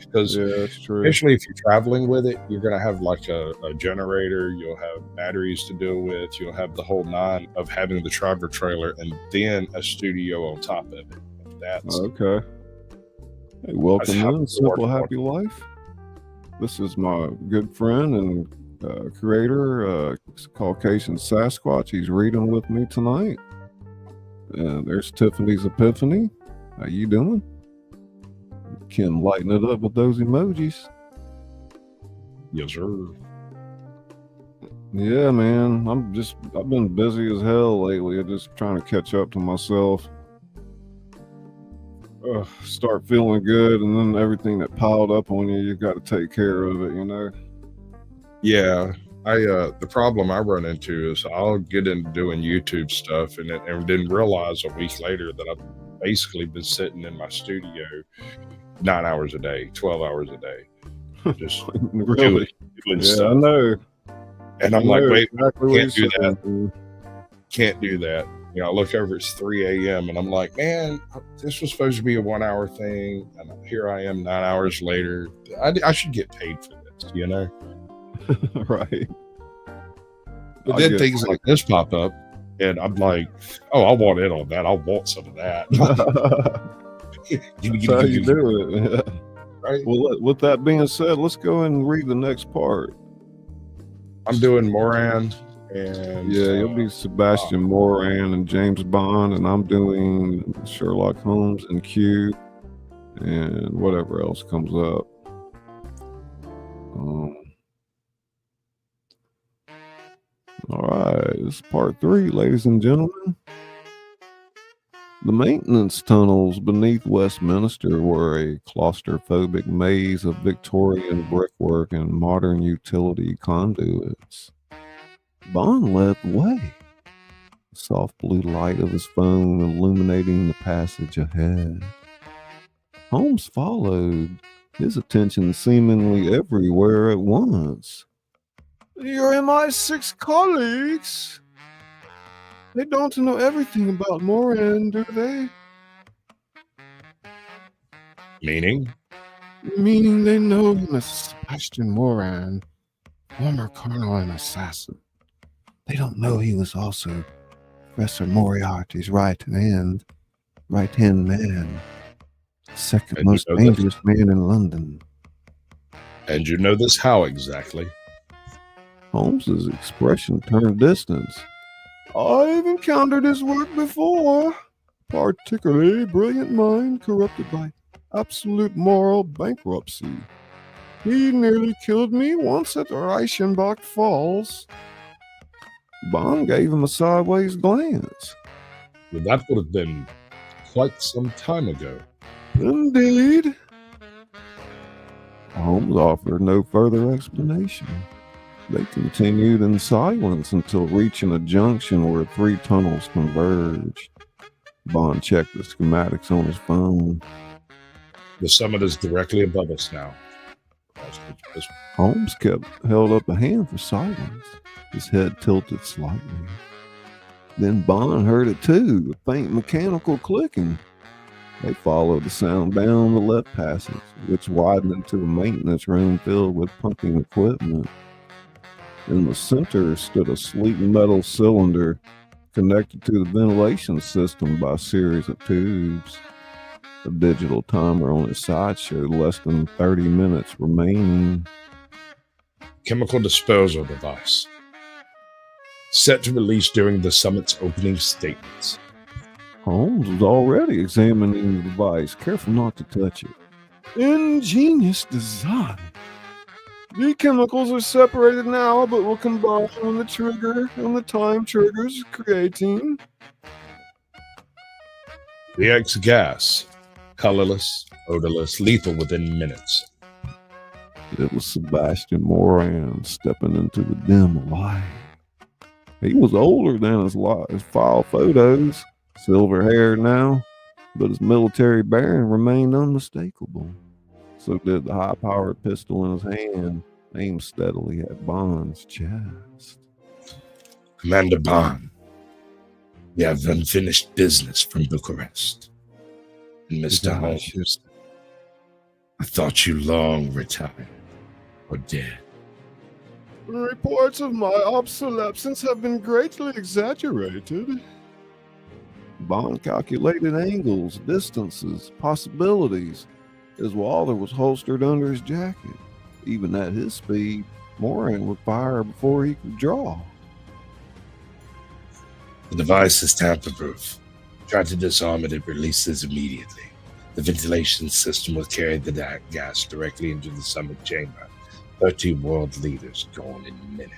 because especially if you're traveling with it, you're going to have like a generator, you'll have batteries to deal with, you'll have the whole nine of having the travel trailer and then a studio on top of it. That's okay. Hey, welcome in Simple Happy Life. This is my good friend and creator, Caucasian Sasquatch. He's reading with me tonight. And there's Tiffany's Epiphany. How you doing? Kim, lighten it up with those emojis. Yes, sir. Yeah, man. I've been busy as hell lately. I'm just trying to catch up to myself. Start feeling good, and then everything that piled up on you got to take care of it, you know? Yeah. The problem I run into is I'll get into doing YouTube stuff and didn't realize a week later that I've basically been sitting in my studio 9 hours a day, 12 hours a day. Just really? doing yeah, stuff. I know. And I'm like, wait, exactly can't do that. Can't do that. You know, I look over, it's 3 a.m. and I'm like, man, this was supposed to be a 1 hour thing. And here I am 9 hours later. I should get paid for this, you know? Right. But then things like this pop up and I'm like, oh, I want in on that. I want some of that. That's how you do it. Right? Well, with that being said, let's go ahead and read the next part. I'm doing Moran. And you'll be Sebastian Moran and James Bond, and I'm doing Sherlock Holmes and Q and whatever else comes up. All right, this is part 3, ladies and gentlemen. The maintenance tunnels beneath Westminster were a claustrophobic maze of Victorian brickwork and modern utility conduits. Bond led the way, the soft blue light of his phone illuminating the passage ahead. Holmes followed, his attention seemingly everywhere at once. Your MI6 colleagues, they don't know everything about Moran, do they? Meaning? Meaning they know him as Sebastian Moran, former colonel and assassin. They don't know he was also Professor Moriarty's right-hand man, second most dangerous man in London. And you know this how exactly? Holmes's expression turned distance. I've encountered his work before, particularly brilliant mind corrupted by absolute moral bankruptcy. He nearly killed me once at the Reichenbach Falls. Bond gave him a sideways glance. Well, that would have been quite some time ago. Indeed. Holmes offered no further explanation. They continued in silence until reaching a junction where 3 tunnels converged. Bond checked the schematics on his phone. The summit is directly above us now. Holmes held up a hand for silence. His head tilted slightly. Then Bond heard it too, a faint mechanical clicking. They followed the sound down the left passage, which widened into a maintenance room filled with pumping equipment. In the center stood a sleek metal cylinder connected to the ventilation system by a series of tubes. A digital timer on its side showed less than 30 minutes remaining. chemical dispersal device. Set to release during the summit's opening statements. Holmes was already examining the device, careful not to touch it. Ingenious design. The chemicals are separated now, but will combine when the time triggers creatine. The X gas, colorless, odorless, lethal within minutes. It was Sebastian Moran stepping into the dim light. He was older than his file photos, silver-haired now, but his military bearing remained unmistakable. So did the high-powered pistol in his hand, aimed steadily at Bond's chest. Commander Bond, we have unfinished business from Bucharest. And Mr. Holmes, I thought you long retired or dead. Reports of my obsolescence have been greatly exaggerated. Bond calculated angles, distances, possibilities. His Walther was holstered under his jacket. Even at his speed, Moran would fire before he could draw. The device is tamper-proof. Try to disarm it, it releases immediately. The ventilation system will carry the gas directly into the summit chamber. 30 world leaders gone in minutes.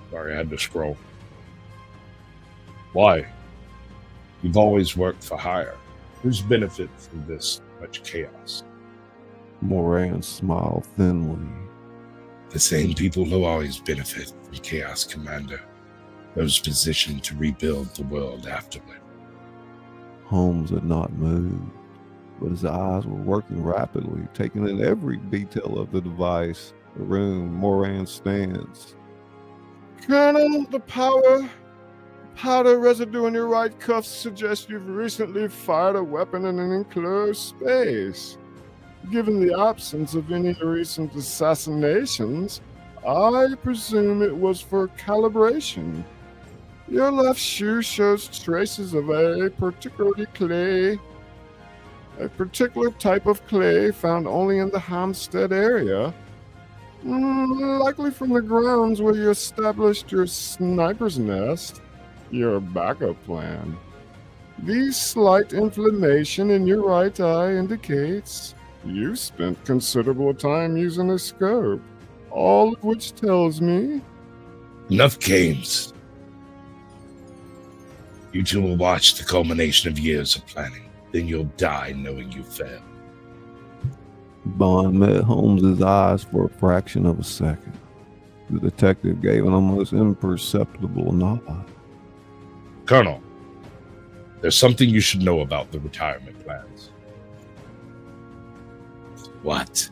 Sorry, I had to scroll. Why? You've always worked for hire. Who's benefit from this much chaos? Moran smiled thinly. The same people who always benefit from chaos, Commander. Those positioned to rebuild the world afterward. Holmes had not moved, but his eyes were working rapidly, taking in every detail of the device, the room, Moran's stance. Colonel, the powder residue in your right cuff suggests you've recently fired a weapon in an enclosed space. Given the absence of any recent assassinations, I presume it was for calibration. Your left shoe shows traces of a particular type of clay found only in the Hampstead area. Likely from the grounds where you established your sniper's nest, your backup plan. The slight inflammation in your right eye indicates you spent considerable time using a scope, all of which tells me... Enough games. You two will watch the culmination of years of planning. Then you'll die knowing you failed. Bond met Holmes's eyes for a fraction of a second. The detective gave an almost imperceptible nod. Colonel, there's something you should know about the retirement plans. What?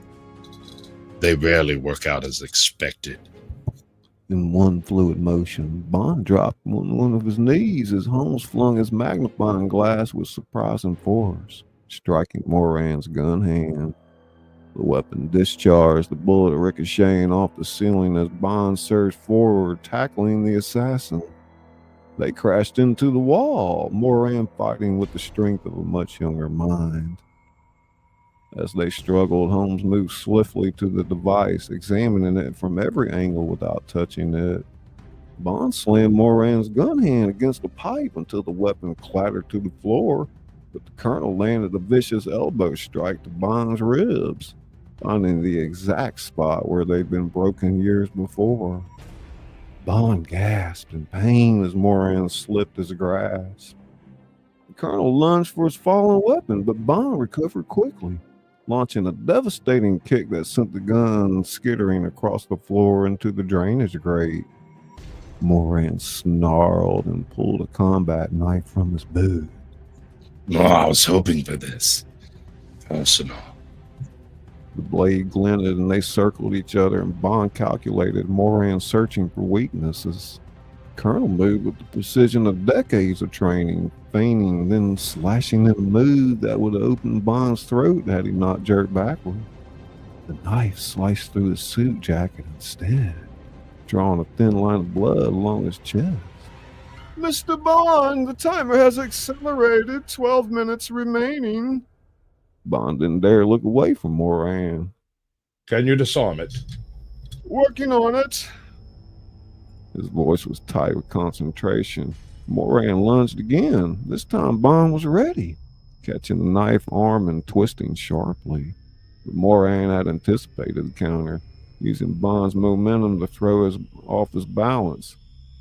They rarely work out as expected. In one fluid motion, Bond dropped on one of his knees as Holmes flung his magnifying glass with surprising force, striking Moran's gun hand. The weapon discharged, the bullet ricocheting off the ceiling as Bond surged forward, tackling the assassin. They crashed into the wall, Moran fighting with the strength of a much younger mind. As they struggled, Holmes moved swiftly to the device, examining it from every angle without touching it. Bond slammed Moran's gun hand against the pipe until the weapon clattered to the floor, but the colonel landed a vicious elbow strike to Bond's ribs, finding the exact spot where they'd been broken years before. Bond gasped in pain as Moran slipped his grasp. The colonel lunged for his fallen weapon, but Bond recovered quickly, launching a devastating kick that sent the gun skittering across the floor into the drainage grate. Moran snarled and pulled a combat knife from his boot. Oh, I was hoping for this. Personal. The blade glinted and they circled each other, and Bond calculated Moran searching for weaknesses. The colonel moved with the precision of decades of training, feigning, then slashing in a move that would have opened Bond's throat had he not jerked backward. The knife sliced through his suit jacket instead, drawing a thin line of blood along his chest. Mr. Bond, the timer has accelerated. 12 minutes remaining. Bond didn't dare look away from Moran. Can you disarm it? Working on it. His voice was tight with concentration. Moran lunged again. This time Bond was ready, catching the knife arm and twisting sharply. But Moran had anticipated the counter, using Bond's momentum to throw off his balance.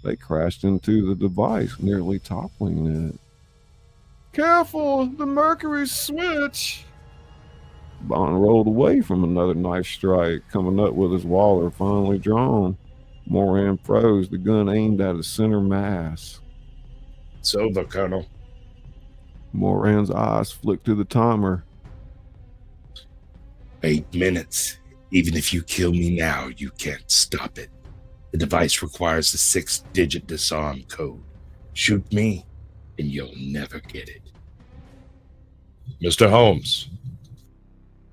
They crashed into the device, nearly toppling it. Careful, the mercury switch! Bond rolled away from another knife strike, coming up with his Waller finally drawn. Moran froze, the gun aimed at his center mass. It's over, Colonel. Moran's eyes flicked to the timer. 8 minutes. Even if you kill me now, you can't stop it. The device requires a 6-digit disarm code. Shoot me, and you'll never get it. Mr. Holmes.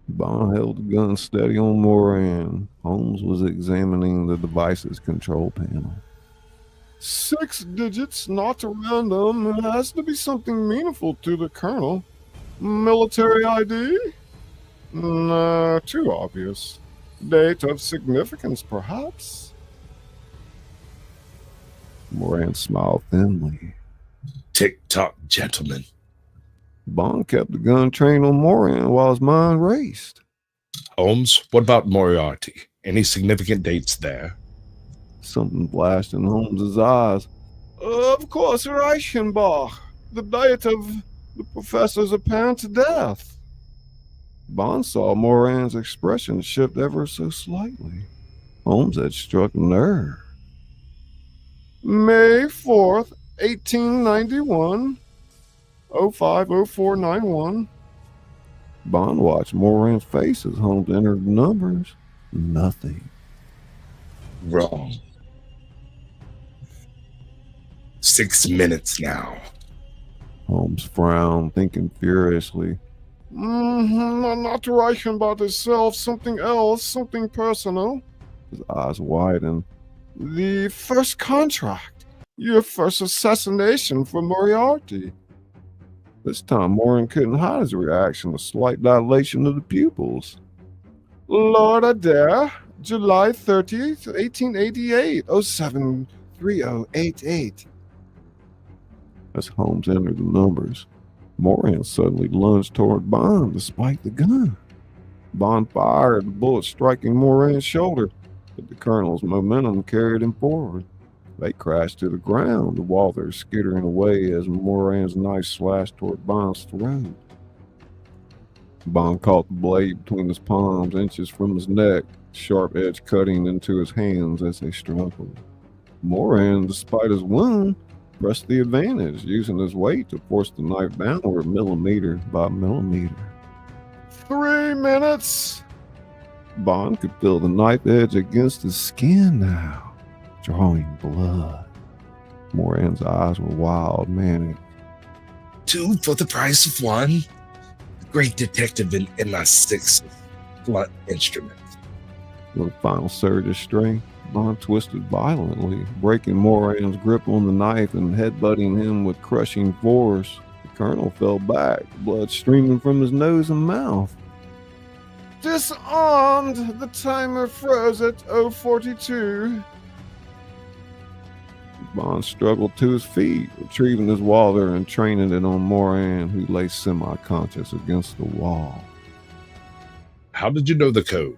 Bond held the gun steady on Moran. Holmes was examining the device's control panel. 6 digits, not random. It has to be something meaningful to the Colonel. Military ID? No, too obvious. Date of significance, perhaps? Moran smiled thinly. Tick-tock, gentlemen. Bond kept the gun trained on Moran while his mind raced. Holmes, what about Moriarty? Any significant dates there? Something flashed in Holmes's eyes. Of course, Reichenbach. The date of the professor's apparent death. Bond saw Moran's expression shift ever so slightly. Holmes had struck a nerve. May 4th, 1891, 050491. Bond watched Moran's face as Holmes entered the numbers. Nothing. Wrong. 6 minutes now. Holmes frowned, thinking furiously. Not Reichenbach itself, something else, something personal. His eyes widened. The first contract. Your first assassination for Moriarty. This time Moran couldn't hide his reaction, a slight dilation of the pupils. Lord Adair, July 30th, 1888, 073088. As Holmes entered the numbers, Moran suddenly lunged toward Bond despite the gun. Bond fired, the bullet striking Moran's shoulder, but the Colonel's momentum carried him forward. They crashed to the ground, the Walther skittering away as Moran's knife slashed toward Bond's throat. Bond caught the blade between his palms, inches from his neck, sharp edge cutting into his hands as they struggled. Moran, despite his wound, pressed the advantage, using his weight to force the knife downward millimeter by millimeter. 3 minutes! Bond could feel the knife edge against his skin now, drawing blood. Moran's eyes were wild, manic. 2 for the price of 1. The great detective in MI6's blunt instrument. With a final surge of strength, Bond twisted violently, breaking Moran's grip on the knife and headbutting him with crushing force. The Colonel fell back, blood streaming from his nose and mouth. Disarmed! The timer froze at 042. Bond struggled to his feet, retrieving his Walther and training it on Moran, who lay semi-conscious against the wall. How did you know the code?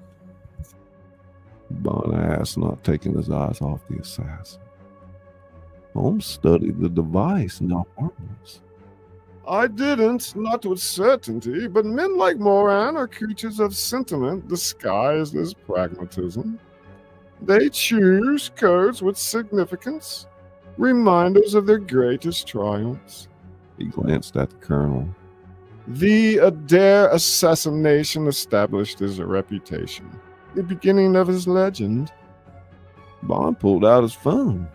Bond asked, not taking his eyes off the assassin. Holmes studied the device, not harmless. I didn't, not with certainty, but men like Moran are creatures of sentiment disguised as pragmatism. They choose codes with significance, reminders of their greatest triumphs. He glanced at the Colonel. The Adair assassination established his reputation. The beginning of his legend. Bond pulled out his phone.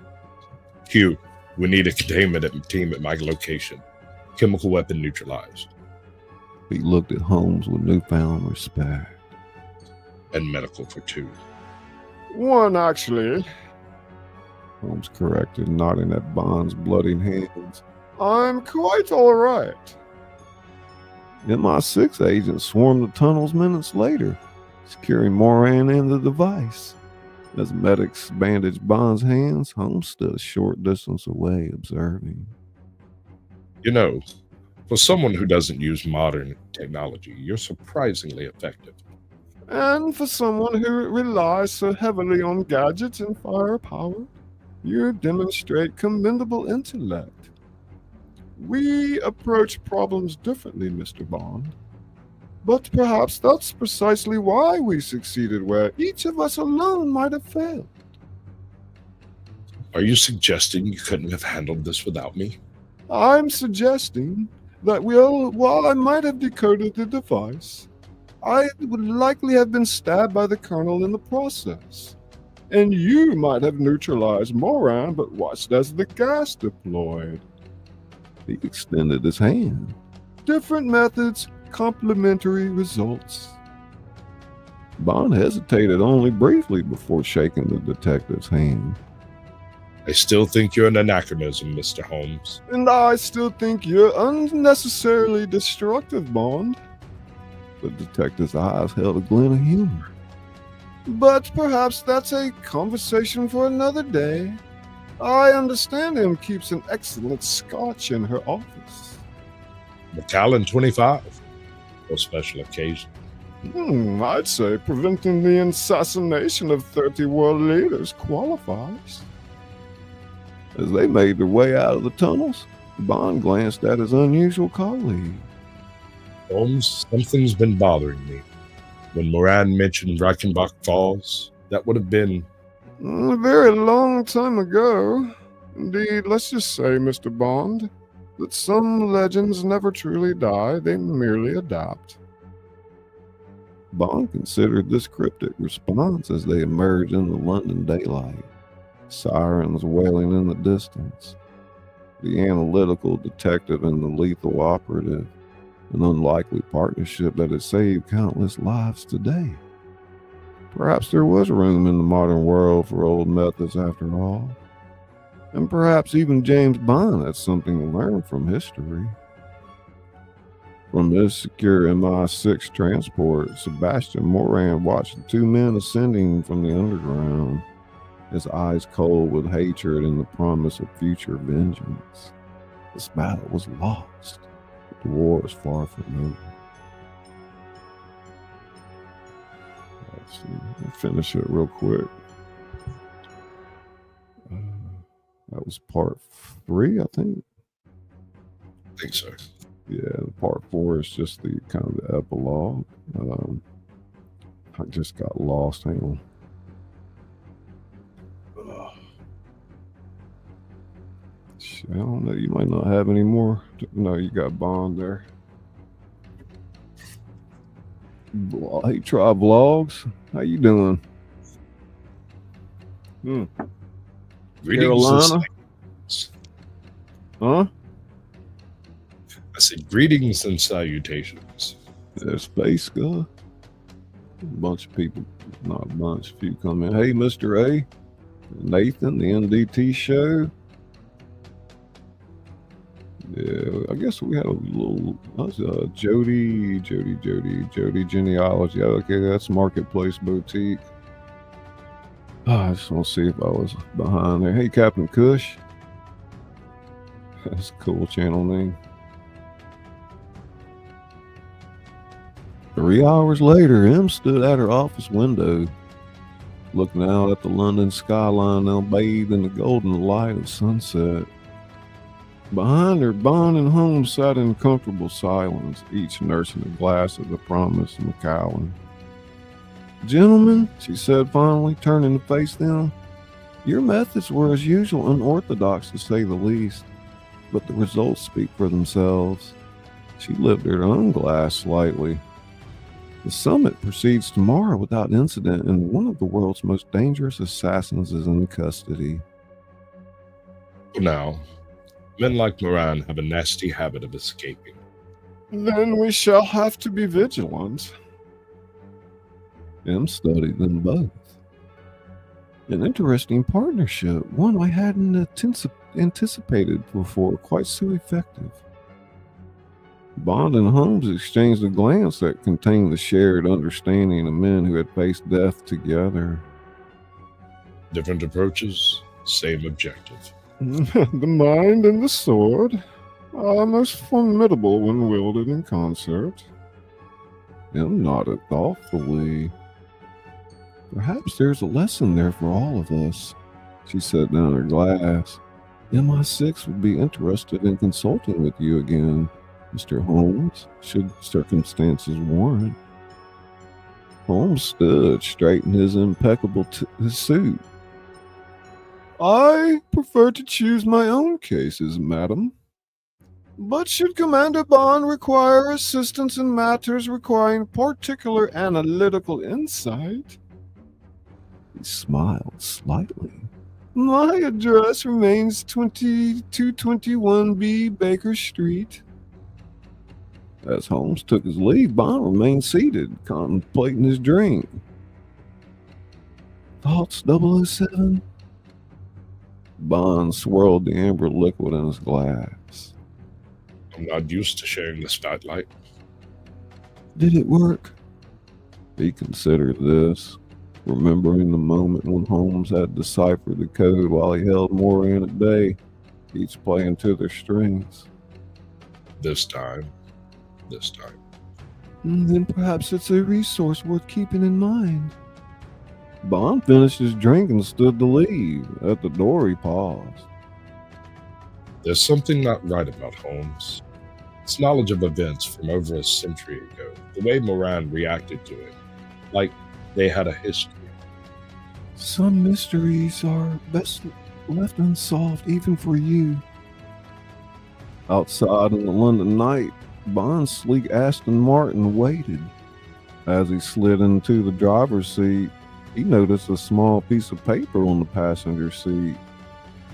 Q, we need a containment team at my location. Chemical weapon neutralized. He looked at Holmes with newfound respect. And medical for 2. 1, actually. Holmes corrected, nodding at Bond's bloody hands. I'm quite all right. MI6 agents swarmed the tunnels minutes later, securing Moran and the device. As medics bandaged Bond's hands, Holmes stood a short distance away, observing. You know, for someone who doesn't use modern technology, you're surprisingly effective. And for someone who relies so heavily on gadgets and firepower, you demonstrate commendable intellect. We approach problems differently, Mr. Bond. But perhaps that's precisely why we succeeded where each of us alone might have failed. Are you suggesting you couldn't have handled this without me? I'm suggesting that while I might have decoded the device, I would likely have been stabbed by the Colonel in the process. And you might have neutralized Moran but watched as the gas deployed. He extended his hand. Different methods, complementary results. Bond hesitated only briefly before shaking the detective's hand. I still think you're an anachronism, Mr. Holmes. And I still think you're unnecessarily destructive, Bond. The detective's eyes held a glint of humor. But perhaps that's a conversation for another day. I understand him keeps an excellent scotch in her office. Macallan 25 for special occasion. I'd say preventing the assassination of 30 world leaders qualifies. As they made their way out of the tunnels, Bond glanced at his unusual colleague. Holmes, something's been bothering me. When Moran mentioned Reichenbach Falls, that would have been A very long time ago. Indeed, let's just say, Mr. Bond, that some legends never truly die, they merely adapt. Bond considered this cryptic response as they emerged in the London daylight, sirens wailing in the distance. The analytical detective and the lethal operative, an unlikely partnership that had saved countless lives today. Perhaps there was room in the modern world for old methods after all. And perhaps even James Bond had something to learn from history. From his secure MI6 transport, Sebastian Moran watched the two men ascending from the underground, his eyes cold with hatred and the promise of future vengeance. This battle was lost, but the war was far from over. Let's see, I'll finish it real quick. That was part 3, I think. I think so. Yeah, part 4 is just the kind of the epilogue. I just got lost. Hang on. I don't know. You might not have any more. No, you got Bond there. Hey, try vlogs. How you doing? Carolina? Huh? I said greetings and salutations. There's Space Guy. A bunch of people, not a bunch, a few come in. Hey, Mr. A. Nathan, the NDT show. Yeah, I guess we had a little, Jody Genealogy. Okay, that's Marketplace Boutique. I just want to see if I was behind there. Hey, Captain Kush. That's a cool channel name. 3 hours later, Em stood at her office window, looking out at the London skyline now bathed in the golden light of sunset. Behind her, Bond and Holmes sat in comfortable silence, each nursing a glass of the promised Macallan. Gentlemen, she said finally, turning to face them, your methods were as usual unorthodox to say the least, but the results speak for themselves. She lifted her own glass slightly. The summit proceeds tomorrow without incident, and one of the world's most dangerous assassins is in custody. Now, men like Moran have a nasty habit of escaping. Then we shall have to be vigilant. Em studied them both. An interesting partnership, one I hadn't anticipated before, quite so effective. Bond and Holmes exchanged a glance that contained the shared understanding of men who had faced death together. Different approaches, same objective. The mind and the sword are most formidable when wielded in concert. M nodded thoughtfully. Perhaps there's a lesson there for all of us. She set down her glass. MI6 would be interested in consulting with you again, Mr. Holmes, should circumstances warrant. Holmes stood, straightened his impeccable his suit. I prefer to choose my own cases, madam. But should Commander Bond require assistance in matters requiring particular analytical insight? He smiled slightly. My address remains 2221B Baker Street. As Holmes took his leave, Bond remained seated, contemplating his drink. Thoughts, 007? Bond swirled the amber liquid in his glass. I'm not used to sharing the spotlight. Did it work? He considered this, remembering the moment when Holmes had deciphered the code while he held Moran at bay, each playing to their strings. This time. Then perhaps it's a resource worth keeping in mind. Bond finished his drink and stood to leave. At the door, he paused. There's something not right about Holmes. His knowledge of events from over a century ago, the way Moran reacted to it, like they had a history. Some mysteries are best left unsolved, even for you. Outside in the London night, Bond's sleek Aston Martin waited. As he slid into the driver's seat, he noticed a small piece of paper on the passenger seat.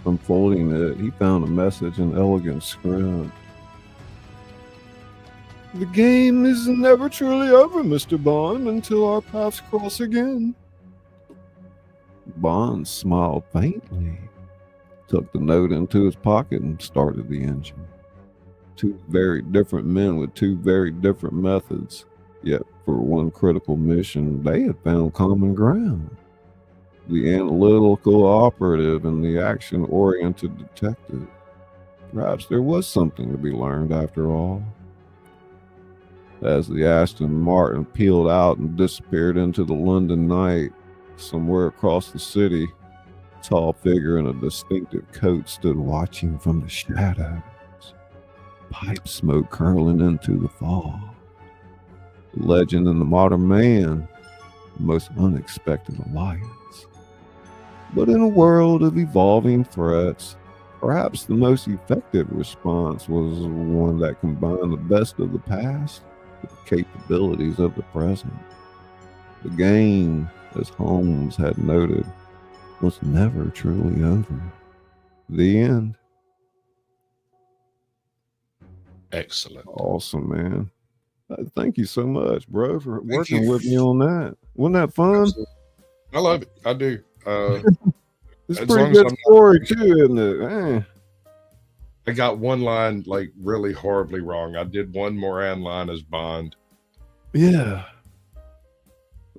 Unfolding it, he found a message in elegant script. The game is never truly over, Mr. Bond, until our paths cross again. Bond smiled faintly, took the note into his pocket, and started the engine. Two very different men with two very different methods, yet for one critical mission, they had found common ground. The analytical operative and the action-oriented detective. Perhaps there was something to be learned after all. As the Aston Martin peeled out and disappeared into the London night, somewhere across the city, a tall figure in a distinctive coat stood watching from the shadows, pipe smoke curling into the fog. The legend in the modern man, the most unexpected alliance. But in a world of evolving threats, perhaps the most effective response was one that combined the best of the past with the capabilities of the present. The game, as Holmes had noted, was never truly over. The end. Excellent. Awesome, man. Thank you so much, bro, for working with me on that. Wasn't that fun? Absolutely. I love it. I do. It's a as pretty long as good I'm story, too, isn't it? I got one line like really horribly wrong. I did one Moran line as Bond. Yeah.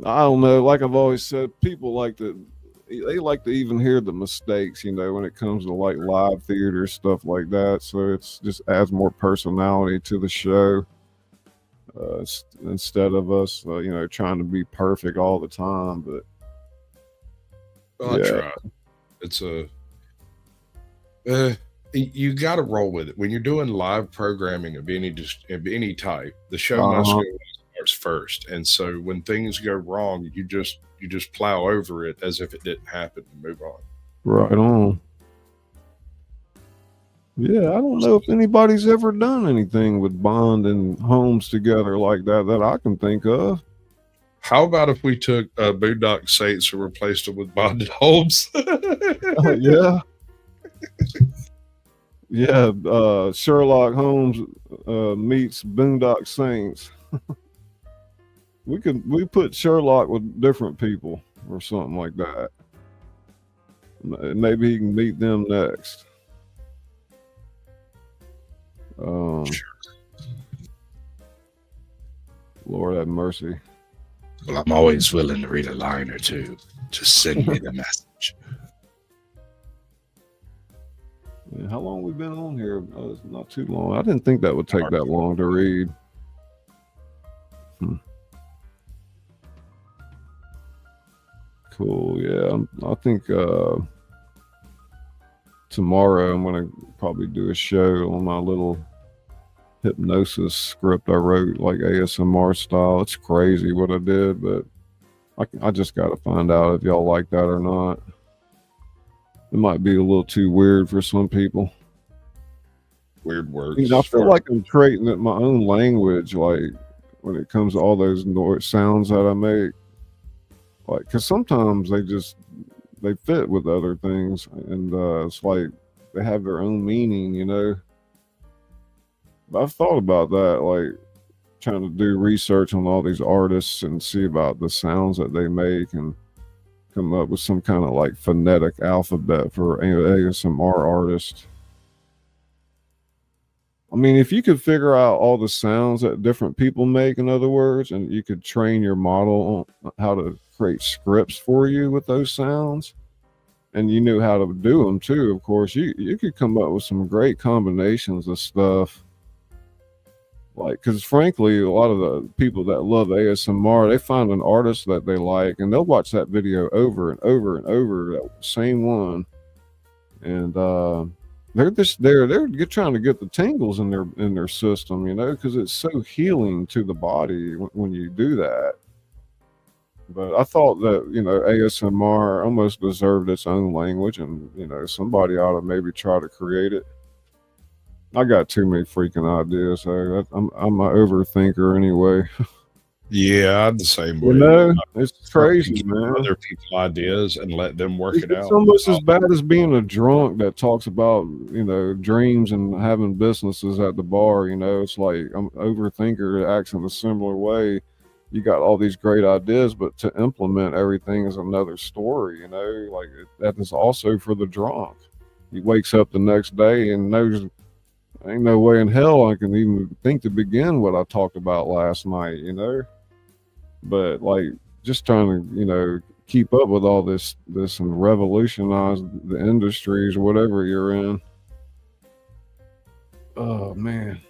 I don't know. Like I've always said, people like to even hear the mistakes, when it comes to like live theater, stuff like that. So it's just adds more personality to the show. Instead of us, trying to be perfect all the time. But I try. It's you got to roll with it when you're doing live programming of any type. The show must go starts first, and so when things go wrong, you just plow over it as if it didn't happen and move on. Right on. Yeah, I don't know if anybody's ever done anything with Bond and Holmes together like that I can think of. How about if we took Boondock Saints and replaced them with Bond and Holmes? Yeah. Yeah, Sherlock Holmes meets Boondock Saints. We put Sherlock with different people or something like that. Maybe he can meet them next. Sure. Lord have mercy. Well, I'm always willing to read a line or two. Just send me the message. Man, how long we been on here? It's not too long. I didn't think that would take that long to read. Cool. Yeah, I think tomorrow I'm gonna probably do a show on my little hypnosis script I wrote, like ASMR style. It's crazy what I did, but I just got to find out if y'all like that or not. It might be a little too weird for some people. Weird words. You know, I feel like I'm creating it my own language, like when it comes to all those noise sounds that I make. Like, because sometimes they fit with other things, and it's like they have their own meaning, you know. But I've thought about that, like trying to do research on all these artists and see about the sounds that they make and come up with some kind of like phonetic alphabet for ASMR artists. I mean, if you could figure out all the sounds that different people make, in other words, and you could train your model on how to create scripts for you with those sounds, and you knew how to do them too, of course, you could come up with some great combinations of stuff. Like, because frankly, a lot of the people that love ASMR, they find an artist that they like, and they'll watch that video over and over and over, that same one, and they're trying to get the tingles in their system, you know, because it's so healing to the body when you do that. But I thought that, you know, ASMR almost deserved its own language, and, you know, somebody ought to maybe try to create it. I got too many freaking ideas, so I'm an overthinker anyway. Yeah, I'm the same way. You know, it's crazy, man. Other people ideas and let them work it out. It's almost as bad as being a drunk that talks about, you know, dreams and having businesses at the bar. You know, it's like I'm an overthinker that acts in a similar way. You got all these great ideas, but to implement everything is another story. You know, like that is also for the drunk. He wakes up the next day and knows. Ain't no way in hell I can even think to begin what I talked about last night, you know. But like, just trying to, you know, keep up with all this and revolutionize the industries or whatever you're in. Oh man.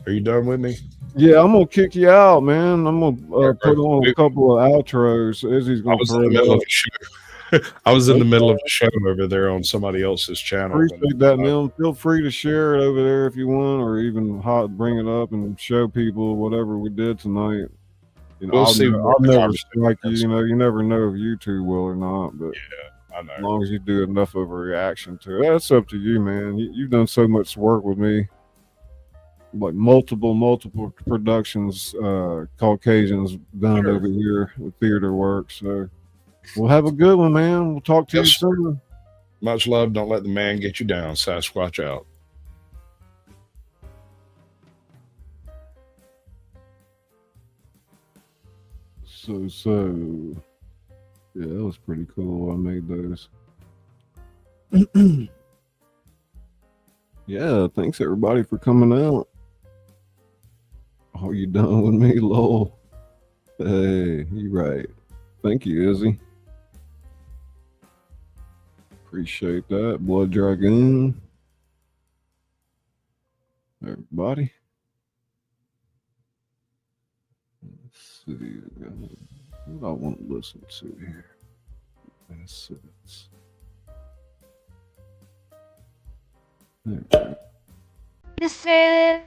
Are you done with me? Yeah, I'm gonna kick you out, man. I'm gonna put on a couple of outros. Izzy's gonna throw it up. I was in the middle of the show over there on somebody else's channel. Appreciate that, man. Feel free to share it over there if you want, or even bring it up and show people whatever we did tonight. You know, I'll never strike you. You know, you never know if YouTube will or not. But yeah, I know. As long as you do enough of a reaction to it, that's up to you, man. You've done so much work with me, like multiple productions, Caucasians done over here with theater work. So. We'll have a good one, man. We'll talk to you soon. Much love. Don't let the man get you down. Sasquatch out. So, yeah, that was pretty cool. I made those. Yeah, thanks everybody for coming out. Oh, you done with me, lol? Hey, you right. Thank you, Izzy. Appreciate that. Blood Dragoon. Everybody. Let's see. What I want to listen to here. That's it. There we go. Laissez.